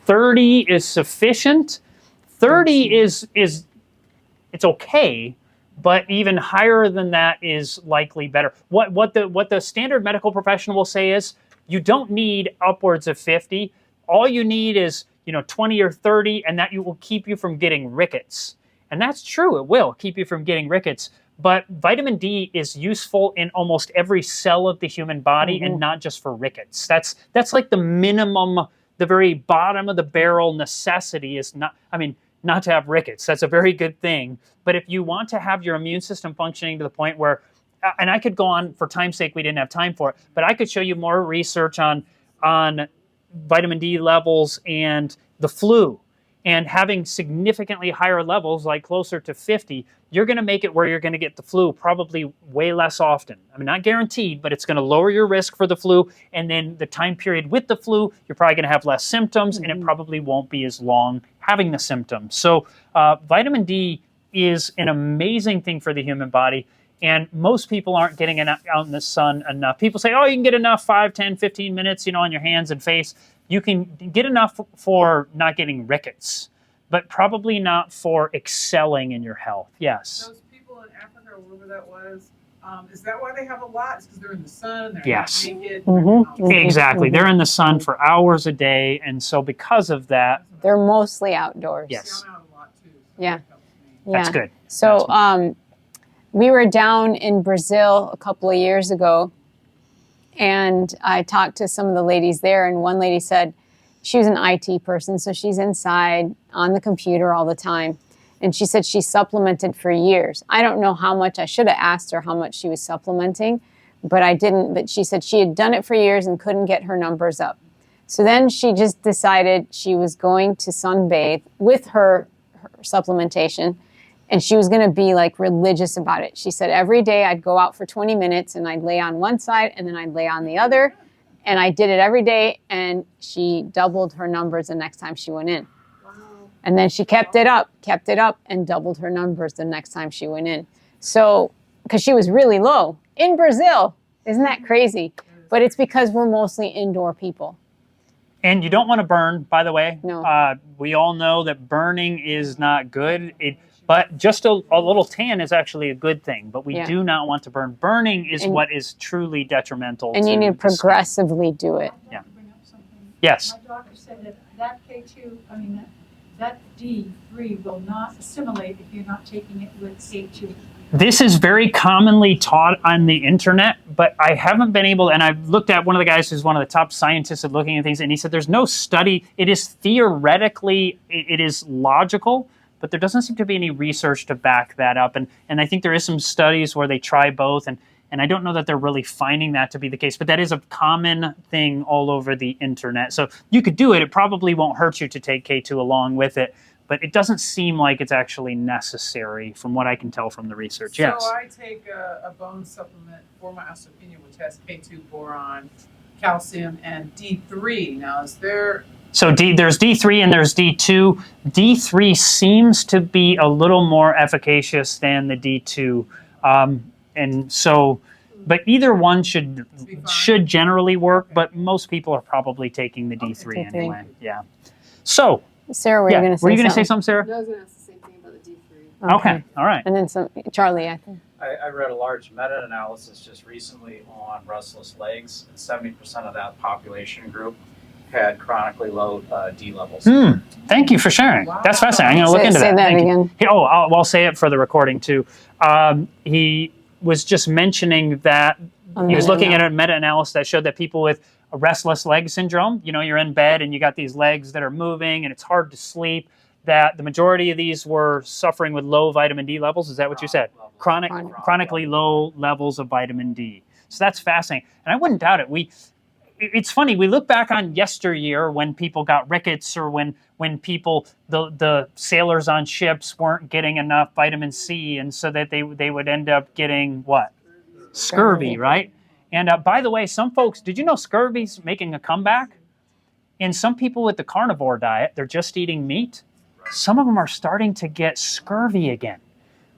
30 is sufficient. 30 is it's okay, but even higher than that is likely better. What the standard medical professional will say is you don't need upwards of 50. All you need is 20 or 30, and that will keep you from getting rickets. And that's true. It will keep you from getting rickets. But vitamin D is useful in almost every cell of the human body, and not just for rickets. That's like the minimum, the very bottom of the barrel necessity is not to have rickets. That's a very good thing. But if you want to have your immune system functioning to the point where, and I could go on, for time's sake, we didn't have time for it, but I could show you more research on vitamin D levels and the flu. And having significantly higher levels, like closer to 50, you're going to make it where you're going to get the flu probably way less often. Not guaranteed, but it's going to lower your risk for the flu. And then the time period with the flu, you're probably going to have less symptoms, and it probably won't be as long having the symptoms. So vitamin D is an amazing thing for the human body. And most people aren't getting out in the sun enough. People say, oh, you can get enough 5, 10, 15 minutes, on your hands and face. You can get enough for not getting rickets, but probably not for excelling in your health. Yes?
Those people in Africa, or wherever that was, is that why they have a lot? It's because they're in the sun, they're
Yes.
naked.
Exactly. They're in the sun for hours a day, and so because of that...
They're mostly outdoors.
Yes.
I'm out a lot too, so
Yeah.
that helps me.
That's good.
So we were down in Brazil a couple of years ago, and I talked to some of the ladies there, and one lady said she was an IT person, so she's inside on the computer all the time. And she said she supplemented for years. I don't know how much. I should have asked her how much she was supplementing, but I didn't. But she said she had done it for years and couldn't get her numbers up. So then she just decided she was going to sunbathe with her supplementation, and she was going to be like religious about it. She said every day I'd go out for 20 minutes and I'd lay on one side and then I'd lay on the other. And I did it every day, and she doubled her numbers the next time she went in. And then she kept it up, and doubled her numbers the next time she went in. So, because she was really low in Brazil. Isn't that crazy? But it's because we're mostly indoor people.
And you don't want to burn, by the way.
No.
We all know that burning is not good. But just a little tan is actually a good thing. But we do not want to burn. Burning is what is truly detrimental.
And you need to progressively do it.
Yeah. Yes.
My doctor said that K2, that D3 will not assimilate if you're not taking it with K2.
This is very commonly taught on the internet, but I haven't been able, and I've looked at one of the guys who's one of the top scientists at looking at things, and he said there's no study. It is theoretically, it is logical, but there doesn't seem to be any research to back that up. And I think there is some studies where they try both, and I don't know that they're really finding that to be the case, but that is a common thing all over the internet. So you could do it. It probably won't hurt you to take K2 along with it, but it doesn't seem like it's actually necessary from what I can tell from the research. Yes.
So I take a bone supplement for my osteopenia, which has K2, boron, calcium, and D3. Now, is there...
So there's D3 and there's D2. D3 seems to be a little more efficacious than the D2. And so, but either one should generally work, but most people are probably taking the D3 anyway. Yeah. So,
Sarah, were you going to say
No,
something?
I was going to ask the same thing about the D3.
Okay. All right.
And then Charlie, I think.
I read a large meta-analysis just recently on restless legs, and 70% of that population group had chronically low D levels.
Thank you for sharing. Wow. That's fascinating. I'm going to look into that.
Say that again.
I'll say it for the recording too. He was just mentioning that he was looking at a meta-analysis that showed that people with a restless leg syndrome, you're in bed and you got these legs that are moving and it's hard to sleep, that the majority of these were suffering with low vitamin D levels. Is that what you said? Chronically low levels of vitamin D. So that's fascinating. And I wouldn't doubt it. It's funny, we look back on yesteryear when people got rickets or when people, the sailors on ships weren't getting enough vitamin C, and so that they would end up getting what? Scurvy, right? And by the way, some folks, did you know scurvy's making a comeback? And some people with the carnivore diet, they're just eating meat. Some of them are starting to get scurvy again.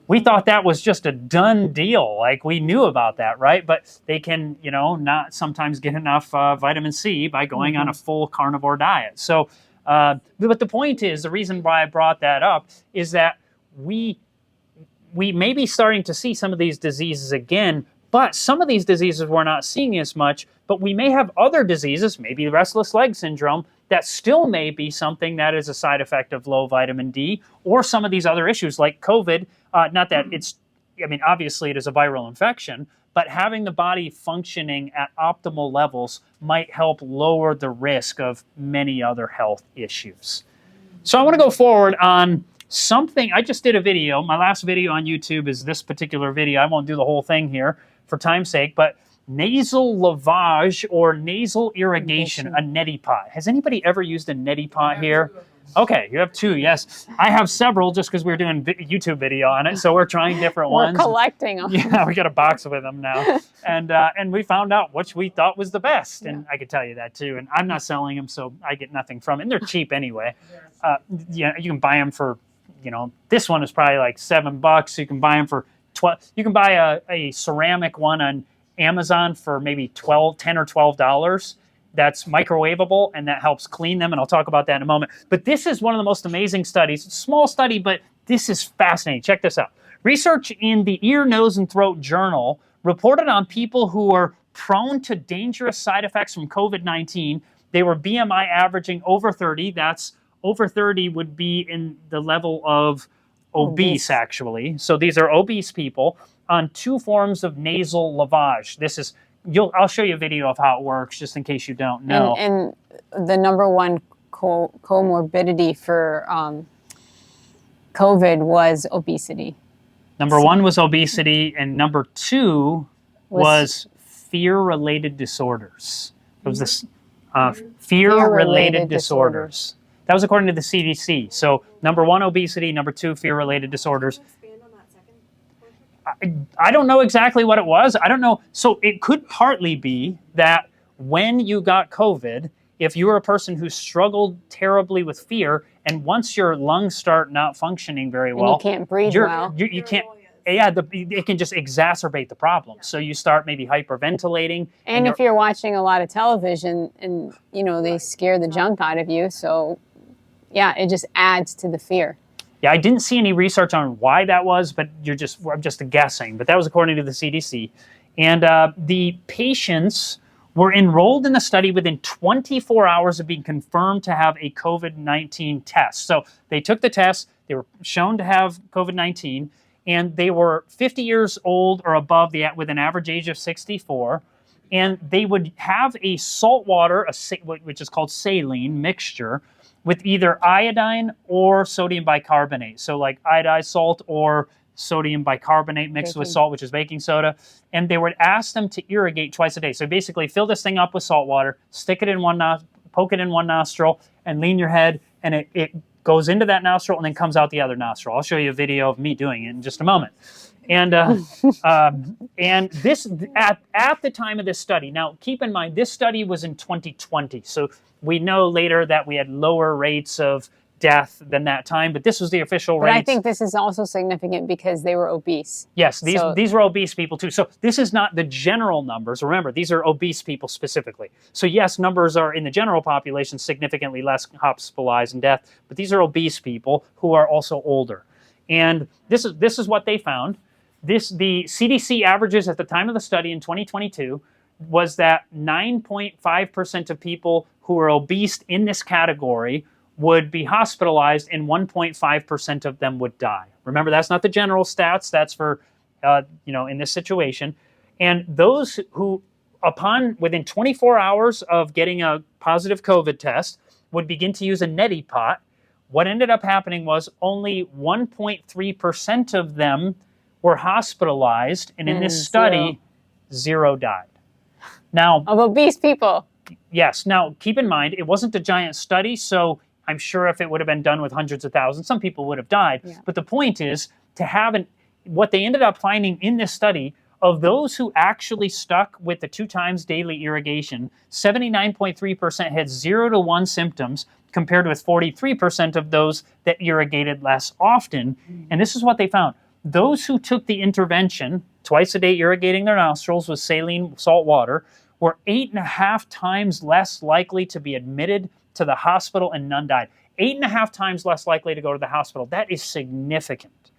We thought that was just a done deal. Like, we knew about that, right? But they can, not sometimes get enough vitamin C by going on a full carnivore diet. So, but the point is, the reason why I brought that up is that we may be starting to see some of these diseases again, but some of these diseases we're not seeing as much, but we may have other diseases, maybe restless leg syndrome, that still may be something that is a side effect of low vitamin D, or some of these other issues like COVID. Not that obviously it is a viral infection, but having the body functioning at optimal levels might help lower the risk of many other health issues. So I want to go forward on something. I just did a video. My last video on YouTube is this particular video. I won't do the whole thing here for time's sake, but nasal lavage or nasal irrigation, a neti pot. Has anybody ever used a neti pot here? Okay, you have two, yes. I have several just because we're doing a YouTube video on it, so we're trying different ones.
We're collecting them.
Yeah, we got a box with them now. And we found out which we thought was the best, and I could tell you that too. And I'm not selling them, so I get nothing from it. And they're cheap anyway. You can buy them for, this one is probably like $7. You can buy them for you can buy a ceramic one on Amazon for maybe $10 or $12. That's microwavable, and that helps clean them, and I'll talk about that in a moment. But this is one of the most amazing studies. It's a small study, but this is fascinating. Check this out. Research in the Ear, Nose, and Throat Journal reported on people who were prone to dangerous side effects from COVID-19. They were BMI averaging over 30. That's over 30 would be in the level of obese, actually. So these are obese people on 2 forms of nasal lavage. This is, I'll show you a video of how it works, just in case you don't know.
And the number one comorbidity for COVID was obesity.
Number one was obesity, and number two was fear-related disorders. It was this fear-related disorders. That was according to the CDC. So number one, obesity. Number two, fear-related disorders. I don't know exactly what it was. I don't know. So it could partly be that when you got COVID, if you were a person who struggled terribly with fear, and once your lungs start not functioning very well,
and you can't breathe well.
You can't. Yeah, it can just exacerbate the problem. So you start maybe hyperventilating.
And if you're watching a lot of television, and they scare the junk out of you, so yeah, it just adds to the fear.
Yeah, I didn't see any research on why that was, but I'm just guessing. But that was according to the CDC. And the patients were enrolled in the study within 24 hours of being confirmed to have a COVID-19 test. So they took the test, they were shown to have COVID-19, and they were 50 years old or above with an average age of 64. And they would have a salt water, which is called saline mixture, with either iodine or sodium bicarbonate. So like iodized salt or sodium bicarbonate mixed with salt, which is baking soda. And they would ask them to irrigate twice a day. So basically fill this thing up with salt water, stick it in poke it in one nostril, and lean your head, and it goes into that nostril and then comes out the other nostril. I'll show you a video of me doing it in just a moment. And and this at the time of this study. Now, keep in mind, this study was in 2020, so we know later that we had lower rates of death than that time, but this was the official rates.
But I think this is also significant because they were obese.
Yes, these were obese people too. So this is not the general numbers. Remember, these are obese people specifically. So yes, numbers are in the general population significantly less hospitalized and death, but these are obese people who are also older. And this is what they found. The CDC averages at the time of the study in 2022 was that 9.5% of people who were obese in this category would be hospitalized, and 1.5% of them would die. Remember, that's not the general stats. That's for, in this situation. And those who, within 24 hours of getting a positive COVID test, would begin to use a neti pot. What ended up happening was only 1.3% of them were hospitalized, and in this study, zero died. Now,
of obese people.
Yes. Now, keep in mind, it wasn't a giant study, so I'm sure if it would have been done with hundreds of thousands, some people would have died. Yeah. But the point is to have what they ended up finding in this study, of those who actually stuck with the 2 times daily irrigation, 79.3% had 0 to 1 symptoms, compared with 43% of those that irrigated less often. And this is what they found. Those who took the intervention, twice a day irrigating their nostrils with saline salt water, were 8.5 times less likely to be admitted to the hospital, and none died. 8.5 times less likely to go to the hospital. That is significant.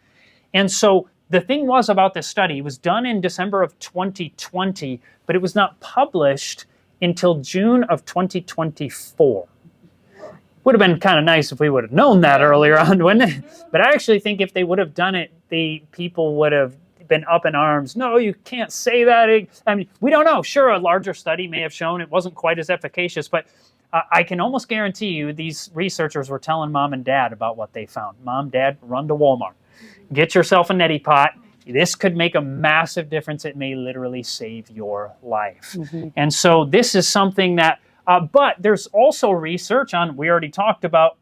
And so the thing was about this study, it was done in December of 2020, but it was not published until June of 2024. Would have been kind of nice if we would have known that earlier on, wouldn't it? But I actually think if they would have done it, the people would have been up in arms. No, you can't say that. I mean, we don't know. Sure, a larger study may have shown it wasn't quite as efficacious, but I can almost guarantee you these researchers were telling mom and dad about what they found. Mom, dad, run to Walmart. Get yourself a neti pot. This could make a massive difference. It may literally save your life. Mm-hmm. And so this is something that, but there's also research on, we already talked about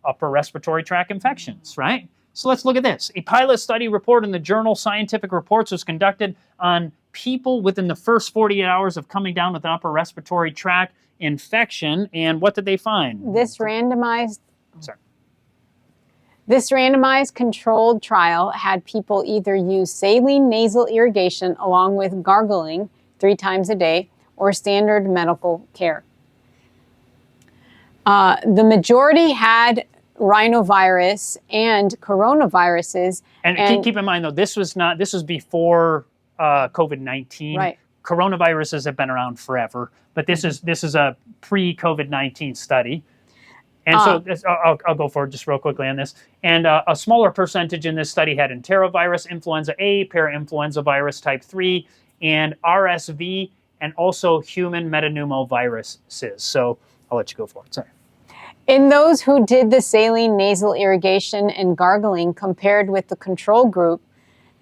upper respiratory tract infections, right? So let's look at this. A pilot study report in the journal Scientific Reports was conducted on people within the first 48 hours of coming down with an upper respiratory tract infection. And what did they find?
This randomized controlled trial had people either use saline nasal irrigation along with gargling 3 times a day or standard medical care. The majority had rhinovirus and coronaviruses.
And keep in mind, though, this was before COVID-19.
Right.
Coronaviruses have been around forever, but this is a pre-COVID-19 study. And so I'll go forward just real quickly on this. And a smaller percentage in this study had enterovirus, influenza A, parainfluenza virus type 3, and RSV, and also human metapneumoviruses. So I'll let you go for it. Sorry.
In those who did the saline nasal irrigation and gargling compared with the control group,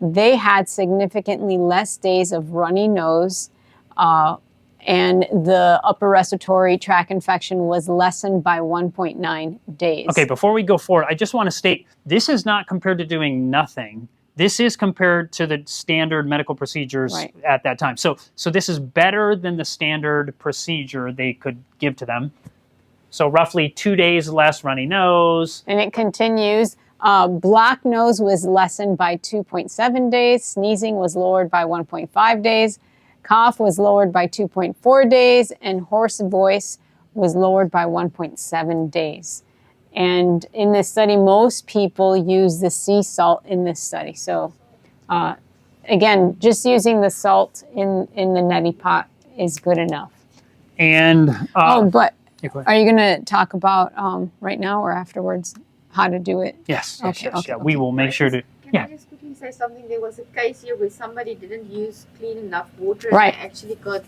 they had significantly less days of runny nose, and the upper respiratory tract infection was lessened by 1.9 days.
Okay, before we go forward, I just want to state, this is not compared to doing nothing. This is compared to the standard medical procedures at that time. So this is better than the standard procedure they could give to them. So roughly 2 days less runny nose.
And it continues. Blocked nose was lessened by 2.7 days. Sneezing was lowered by 1.5 days. Cough was lowered by 2.4 days. And hoarse voice was lowered by 1.7 days. And in this study, most people use the sea salt in this study. So again, just using the salt in the neti pot is good enough.
And
but are you going to talk about right now or afterwards how to do it?
Yes.
Okay.
We will make sure to.
Can I just quickly say something? There was a case here where somebody didn't use clean enough water
Right.
and they actually got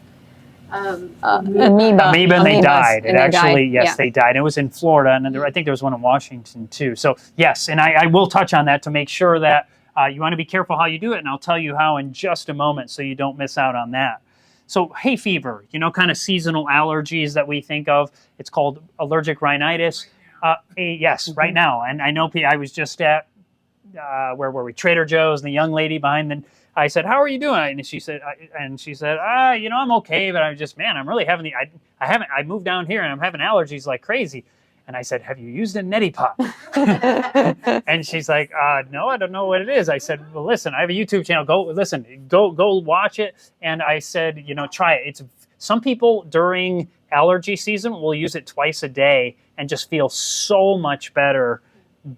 amoeba,
and they died. They died. It was in Florida, and I think there was one in Washington too. So yes, and I will touch on that to make sure that you want to be careful how you do it, and I'll tell you how in just a moment so you don't miss out on that. So hay fever, kind of seasonal allergies that we think of. It's called allergic rhinitis. Yes, right now. And I know I was just at, where were we? Trader Joe's, and the young lady behind I said, "How are you doing?" And she said, "I'm okay, but I'm really having I moved down here and I'm having allergies like crazy." And I said, "Have you used a neti pot?" And she's like, "No, I don't know what it is." I said, "Well, listen, I have a YouTube channel. Go watch it." And I said, try it. Some people during allergy season will use it twice a day and just feel so much better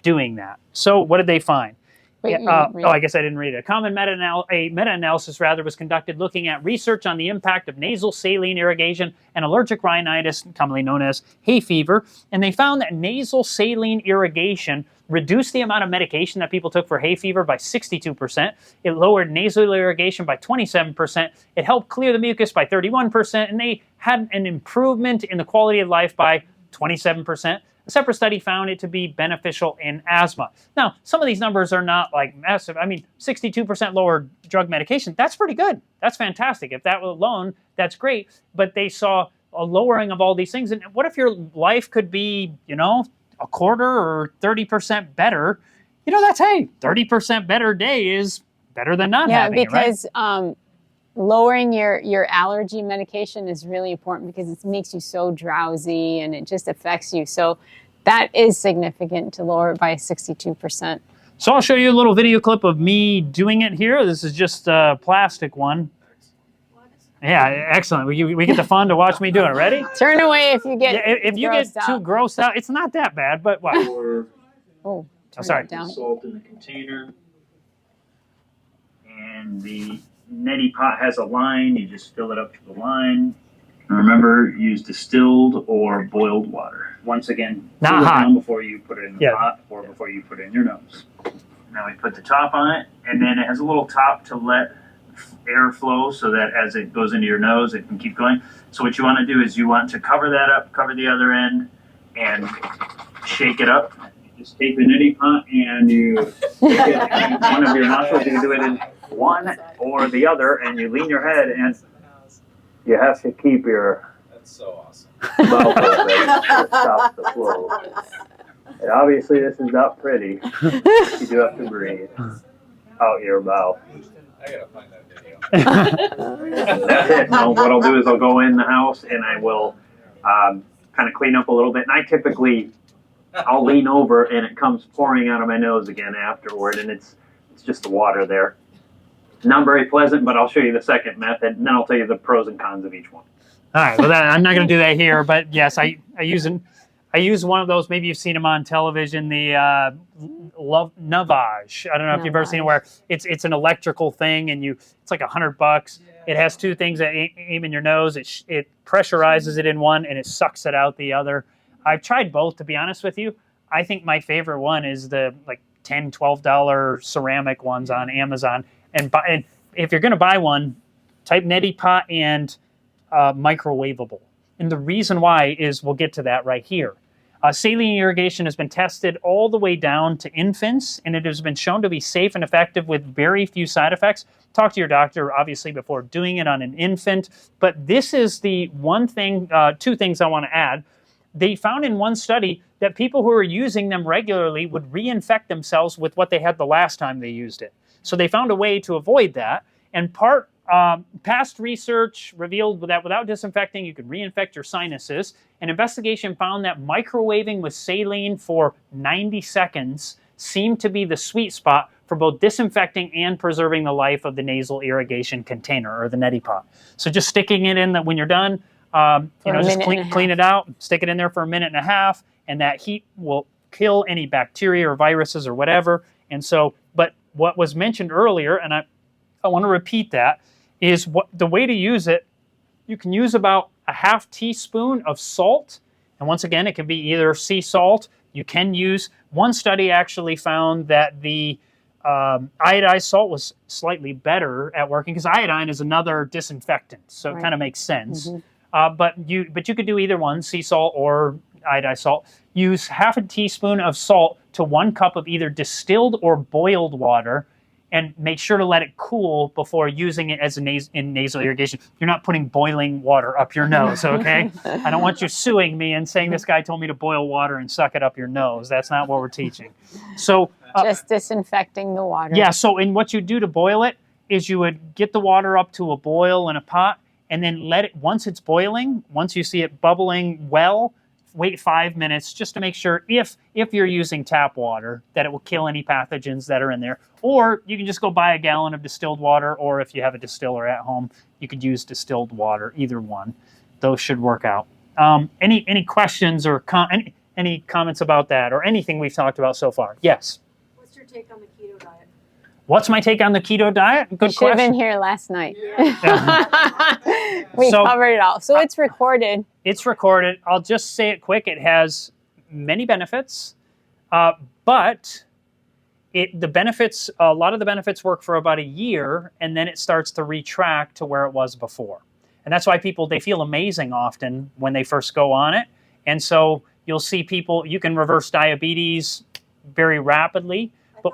doing that. So what did they find? I guess I didn't read it. A meta-analysis was conducted looking at research on the impact of nasal saline irrigation and allergic rhinitis, commonly known as hay fever, and they found that nasal saline irrigation reduced the amount of medication that people took for hay fever by 62%. It lowered nasal irrigation by 27%. It helped clear the mucus by 31%, and they had an improvement in the quality of life by 27%. A separate study found it to be beneficial in asthma. Now, some of these numbers are not like massive. 62% lower drug medication, that's pretty good. That's fantastic. If that alone, that's great. But they saw a lowering of all these things. And what if your life could be, a quarter or 30% better? That's, 30% better day is better than not having it, right?
Yeah, because lowering your allergy medication is really important because it makes you so drowsy and it just affects you. So that is significant to lower it by 62%.
So I'll show you a little video clip of me doing it here. This is just a plastic one. Yeah, excellent. We get the fun to watch me do it. Ready?
Turn away if you get
if you get too grossed out. It's not that bad, but what? Sorry.
Salt in the container. And the neti pot has a line. You just fill it up to the line. And remember, use distilled or boiled water. Once again,
not hot
down before you put it in the pot or before you put it in your nose. Now we put the top on it, and then it has a little top to let air flow so that as it goes into your nose, it can keep going. So what you want to do is you want to cover that up, cover the other end, and shake it up. You just take the neti pot and you stick it in one of your nostrils. You can do it in one or the other, and you lean your head, and you have to keep your mouth open to stop the flow. And obviously this is not pretty. You do have to breathe out your mouth.
I gotta find that video.
That's it. Now what I'll do is I'll go in the house and I will kind of clean up a little bit. And I'll lean over and it comes pouring out of my nose again afterward, and it's just the water there. Not very pleasant, but I'll show you the second method, and then I'll tell you the pros and cons of each one.
All right. Well, I'm not going to do that here, but yes, I use one of those. Maybe you've seen them on television. The Navage. I don't know if you've ever seen it, where it's an electrical thing, and it's like $100. It has two things that aim in your nose. It pressurizes it in one, and it sucks it out the other. I've tried both, to be honest with you. I think my favorite one is the $10, $12 ceramic ones on Amazon. And if you're going to buy one, type neti pot and microwavable. And the reason why is, we'll get to that right here. Saline irrigation has been tested all the way down to infants, and it has been shown to be safe and effective with very few side effects. Talk to your doctor, obviously, before doing it on an infant. But this is the one thing, two things I want to add. They found in one study that people who are using them regularly would reinfect themselves with what they had the last time they used it. So they found a way to avoid that. And past research revealed that without disinfecting, you could reinfect your sinuses. An investigation found that microwaving with saline for 90 seconds seemed to be the sweet spot for both disinfecting and preserving the life of the nasal irrigation container, or the neti pot. So just sticking it in when you're done, just clean it out, stick it in there for a minute and a half, and that heat will kill any bacteria or viruses or whatever. And so, but what was mentioned earlier, and I want to repeat that, is the way to use it. You can use about a half teaspoon of salt, and once again, it can be either sea salt. You can use, one study actually found that the iodized salt was slightly better at working, because iodine is another disinfectant, so it kind of makes sense. But you could do either one, sea salt or iodized salt. Use half a teaspoon of salt to 1 cup of either distilled or boiled water, and make sure to let it cool before using it as in nasal irrigation. You're not putting boiling water up your nose, okay? I don't want you suing me and saying this guy told me to boil water and suck it up your nose. That's not what we're teaching. So
just disinfecting the water.
Yeah, so and what you do to boil it is you would get the water up to a boil in a pot, and then let it, once it's boiling, once you see it bubbling well, wait 5 minutes just to make sure, if you're using tap water, that it will kill any pathogens that are in there. Or you can just go buy a gallon of distilled water, or if you have a distiller at home, you could use distilled water, either one. Those should work out. Any questions or any comments about that, or anything we've talked about so far? Yes?
What's your take on the keto diet?
What's my take on the keto diet? Good question.
You should have been here last night. We covered it all. So it's recorded.
It's recorded. I'll just say it quick. It has many benefits, but a lot of the benefits work for about a year, and then it starts to retract to where it was before. And that's why they feel amazing often when they first go on it. And so you'll see people, you can reverse diabetes very rapidly.
How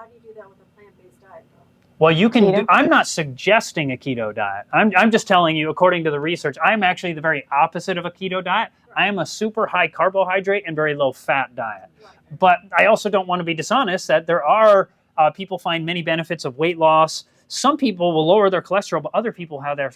do you do that with a plant-based diet, though?
Well, you can. I'm not suggesting a keto diet. I'm just telling you, according to the research, I'm actually the very opposite of a keto diet. I am a super high carbohydrate and very low fat diet. But I also don't want to be dishonest that there are people find many benefits of weight loss. Some people will lower their cholesterol, but other people have their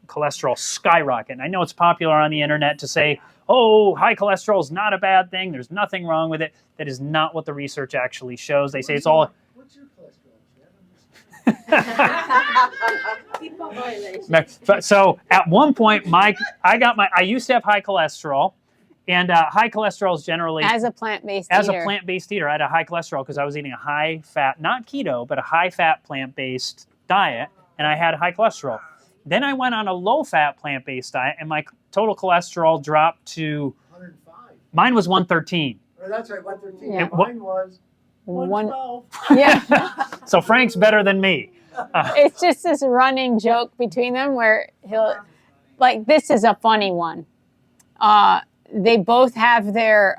cholesterol skyrocket. And I know it's popular on the internet to say, oh, high cholesterol is not a bad thing. There's nothing wrong with it. That is not what the research actually shows. They say it's all...
What's your cholesterol?
So at one point, I used to have high cholesterol, and high cholesterol is generally
as a plant-based eater.
As a plant-based eater, I had a high cholesterol because I was eating a high-fat, not keto, but a high-fat plant-based diet, and I had high cholesterol. Then I went on a low-fat plant-based diet, and my total cholesterol dropped to
105.
Mine was 113.
Oh, that's right, 113.
Yeah.
Mine was 112.
Yeah.
So Frank's better than me.
It's just this running joke between them where this is a funny one. They both have their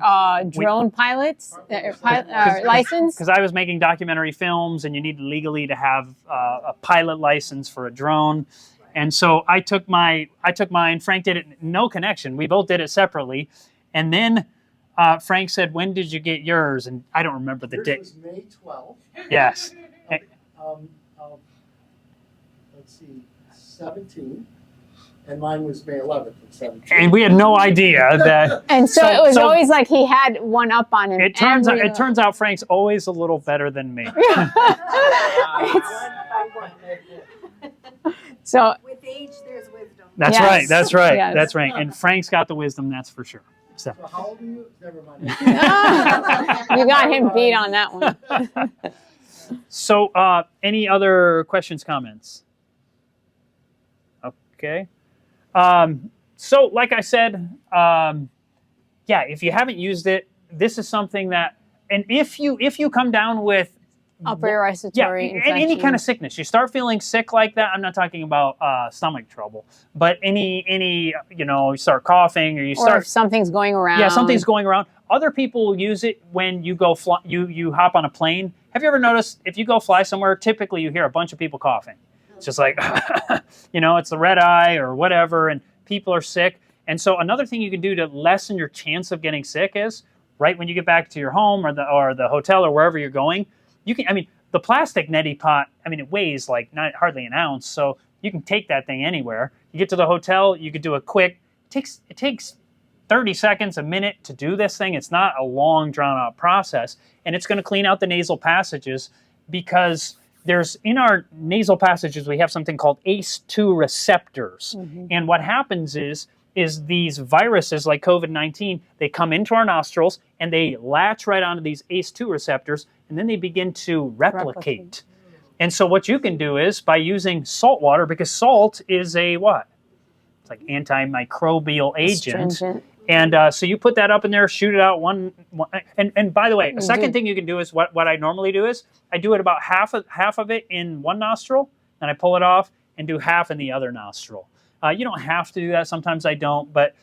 drone pilots license.
Because I was making documentary films, and you need legally to have a pilot license for a drone. And so I took mine. Frank did it, no connection. We both did it separately. And then Frank said, "When did you get yours?" And I don't remember the date.
Yours was May 12th.
Yes.
Let's see, 17. And mine was May 11th of 17.
And we had no idea that.
And so it was always like he had one up on him.
It turns out Frank's always a little better than me.
So
with age, there's wisdom.
That's
yes.
right. That's right.
Yes.
That's right. And Frank's got the wisdom. That's for sure.
So how old are you? Never mind.
You got him beat on that one.
So, any other questions, comments? Okay. So, like I said, if you haven't used it, this is something that, and if you come down with
upper respiratory
and
infection.
any kind of sickness. You start feeling sick like that. I'm not talking about stomach trouble, but any you start coughing or you start.
Or if something's going around.
Yeah, something's going around. Other people will use it when you go you hop on a plane. Have you ever noticed if you go fly somewhere, typically you hear a bunch of people coughing. It's just like, it's the red eye or whatever, and people are sick. And so another thing you can do to lessen your chance of getting sick is right when you get back to your home or the hotel or wherever you're going, you can. The plastic neti pot. It weighs like not hardly an ounce, so you can take that thing anywhere. You get to the hotel, you could do a quick. It takes 30 seconds, a minute to do this thing. It's not a long, drawn-out process, and it's going to clean out the nasal passages because in our nasal passages, we have something called ACE2 receptors. Mm-hmm. And what happens is these viruses like COVID-19, they come into our nostrils and they latch right onto these ACE2 receptors, and then they begin to replicate. And so what you can do is by using salt water, because salt is a what? It's like antimicrobial agent. Astringent. And so you put that up in there, shoot it out and by the way, a second thing you can do is what I normally do is I do it about half of it in one nostril, and I pull it off and do half in the other nostril. You don't have to do that. Sometimes I don't, but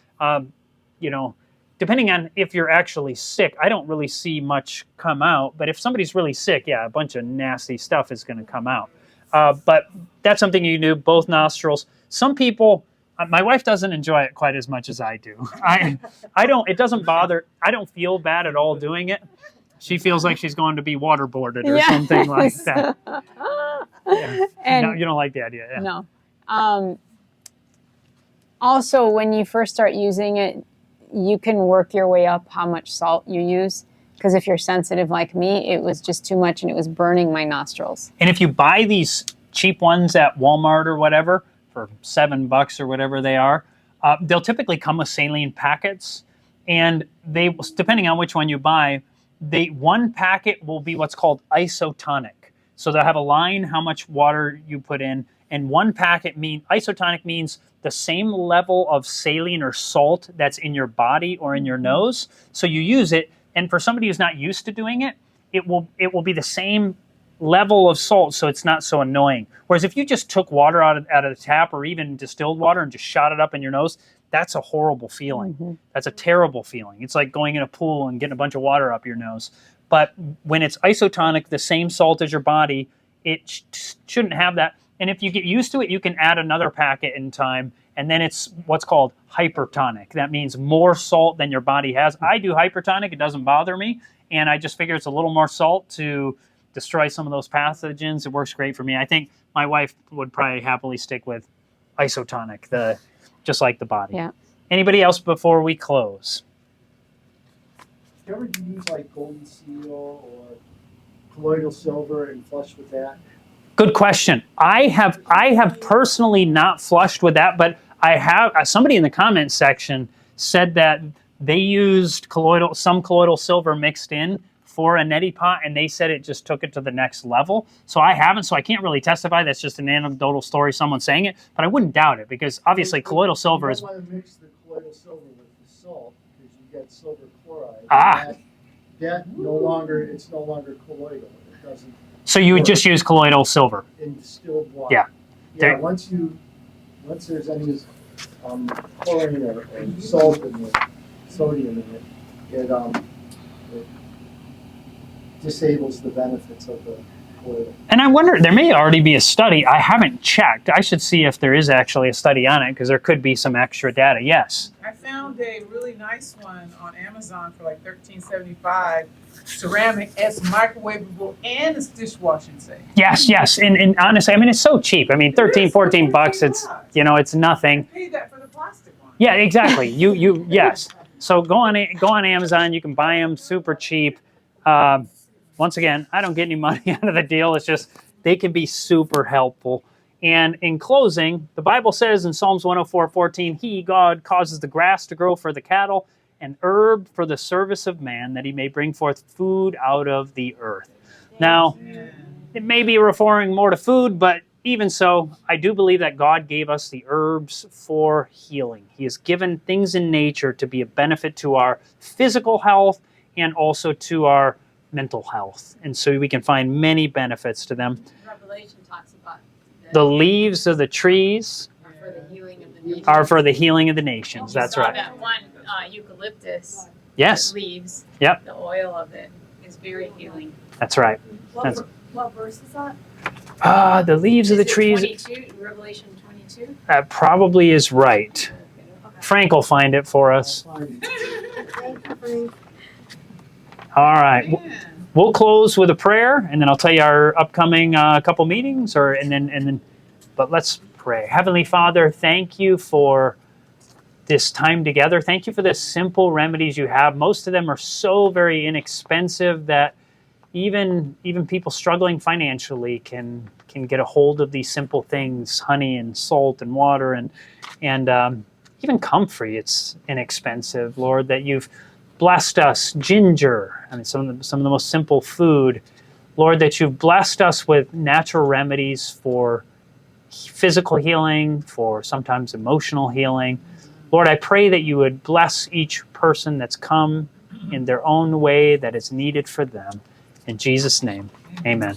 depending on if you're actually sick, I don't really see much come out. But if somebody's really sick, yeah, a bunch of nasty stuff is going to come out. But that's something you can do, both nostrils. Some people. My wife doesn't enjoy it quite as much as I do. I don't. It doesn't bother. I don't feel bad at all doing it. She feels like she's going to be waterboarded or something like that. Yeah. And no, you don't like the idea. Yeah.
No. Also, when you first start using it, you can work your way up how much salt you use. Because if you're sensitive like me, it was just too much and it was burning my nostrils.
And if you buy these cheap ones at Walmart or whatever, for $7 or whatever they are, they'll typically come with saline packets, and they, depending on which one you buy, one packet will be what's called isotonic. So they'll have a line how much water you put in, and one packet isotonic means the same level of saline or salt that's in your body or in your nose. So you use it, and for somebody who's not used to doing it, it will be the same level of salt, so it's not so annoying. Whereas if you just took water out of the tap or even distilled water and just shot it up in your nose, that's a horrible feeling. Mm-hmm. That's a terrible feeling. It's like going in a pool and getting a bunch of water up your nose. But when it's isotonic, the same salt as your body, it shouldn't have that. And if you get used to it, you can add another packet in time, and then it's what's called hypertonic. That means more salt than your body has. I do hypertonic. It doesn't bother me, and I just figure it's a little more salt to destroy some of those pathogens. It works great for me. I think my wife would probably happily stick with isotonic, just like the body.
Yeah.
Anybody else before we close?
You ever use like golden seal or colloidal silver and flush with that?
Good question. I have personally not flushed with that, but I have. Somebody in the comments section said that they used some colloidal silver mixed in for a neti pot, and they said it just took it to the next level. So I haven't, so I can't really testify. That's just an anecdotal story, someone saying it, but I wouldn't doubt it because obviously colloidal silver is.
You don't want to mix the colloidal silver with the salt because you get silver chloride. That it's no longer colloidal. It doesn't.
So you would just use colloidal silver
in distilled water.
Yeah.
Yeah. Once there's any chlorine or salt in it, sodium in it, it disables the benefits of the colloidal.
And I wonder, there may already be a study. I haven't checked. I should see if there is actually a study on it because there could be some extra data. Yes.
I found a really nice one on Amazon for like $13.75. Ceramic, it's microwavable, and it's dishwashing safe.
Yes. And honestly, it's so cheap. $13-14, it's nothing.
I paid that for the plastic one.
Yeah, exactly. Yes. So go on Amazon. You can buy them super cheap. Once again, I don't get any money out of the deal. It's just they can be super helpful. And in closing, the Bible says in Psalms 104:14, He, God, causes the grass to grow for the cattle and herb for the service of man, that he may bring forth food out of the earth. Now, it may be referring more to food, but even so, I do believe that God gave us the herbs for healing. He has given things in nature to be a benefit to our physical health and also to our mental health. And so we can find many benefits to them.
Revelation talks about
The leaves of the trees
are for the healing of the nations.
are for the healing of the nations. That's right.
That one eucalyptus
Yes.
leaves.
Yep.
The oil of it is very healing.
That's right.
What verse is that?
The leaves of the
Is it
trees.
22, Revelation 22.
That probably is right. Frank will find it for us. All right. We'll close with a prayer, and then I'll tell you our upcoming couple meetings, but let's pray. Heavenly Father, thank you for this time together. Thank you for the simple remedies you have. Most of them are so very inexpensive that even people struggling financially can get a hold of these simple things: honey and salt and water and even comfrey. It's inexpensive, Lord, that you've blessed us. Ginger, I mean, some of the most simple food, Lord, that you've blessed us with natural remedies for physical healing, for sometimes emotional healing. Lord, I pray that you would bless each person that's come in their own way that is needed for them. In Jesus' name, amen.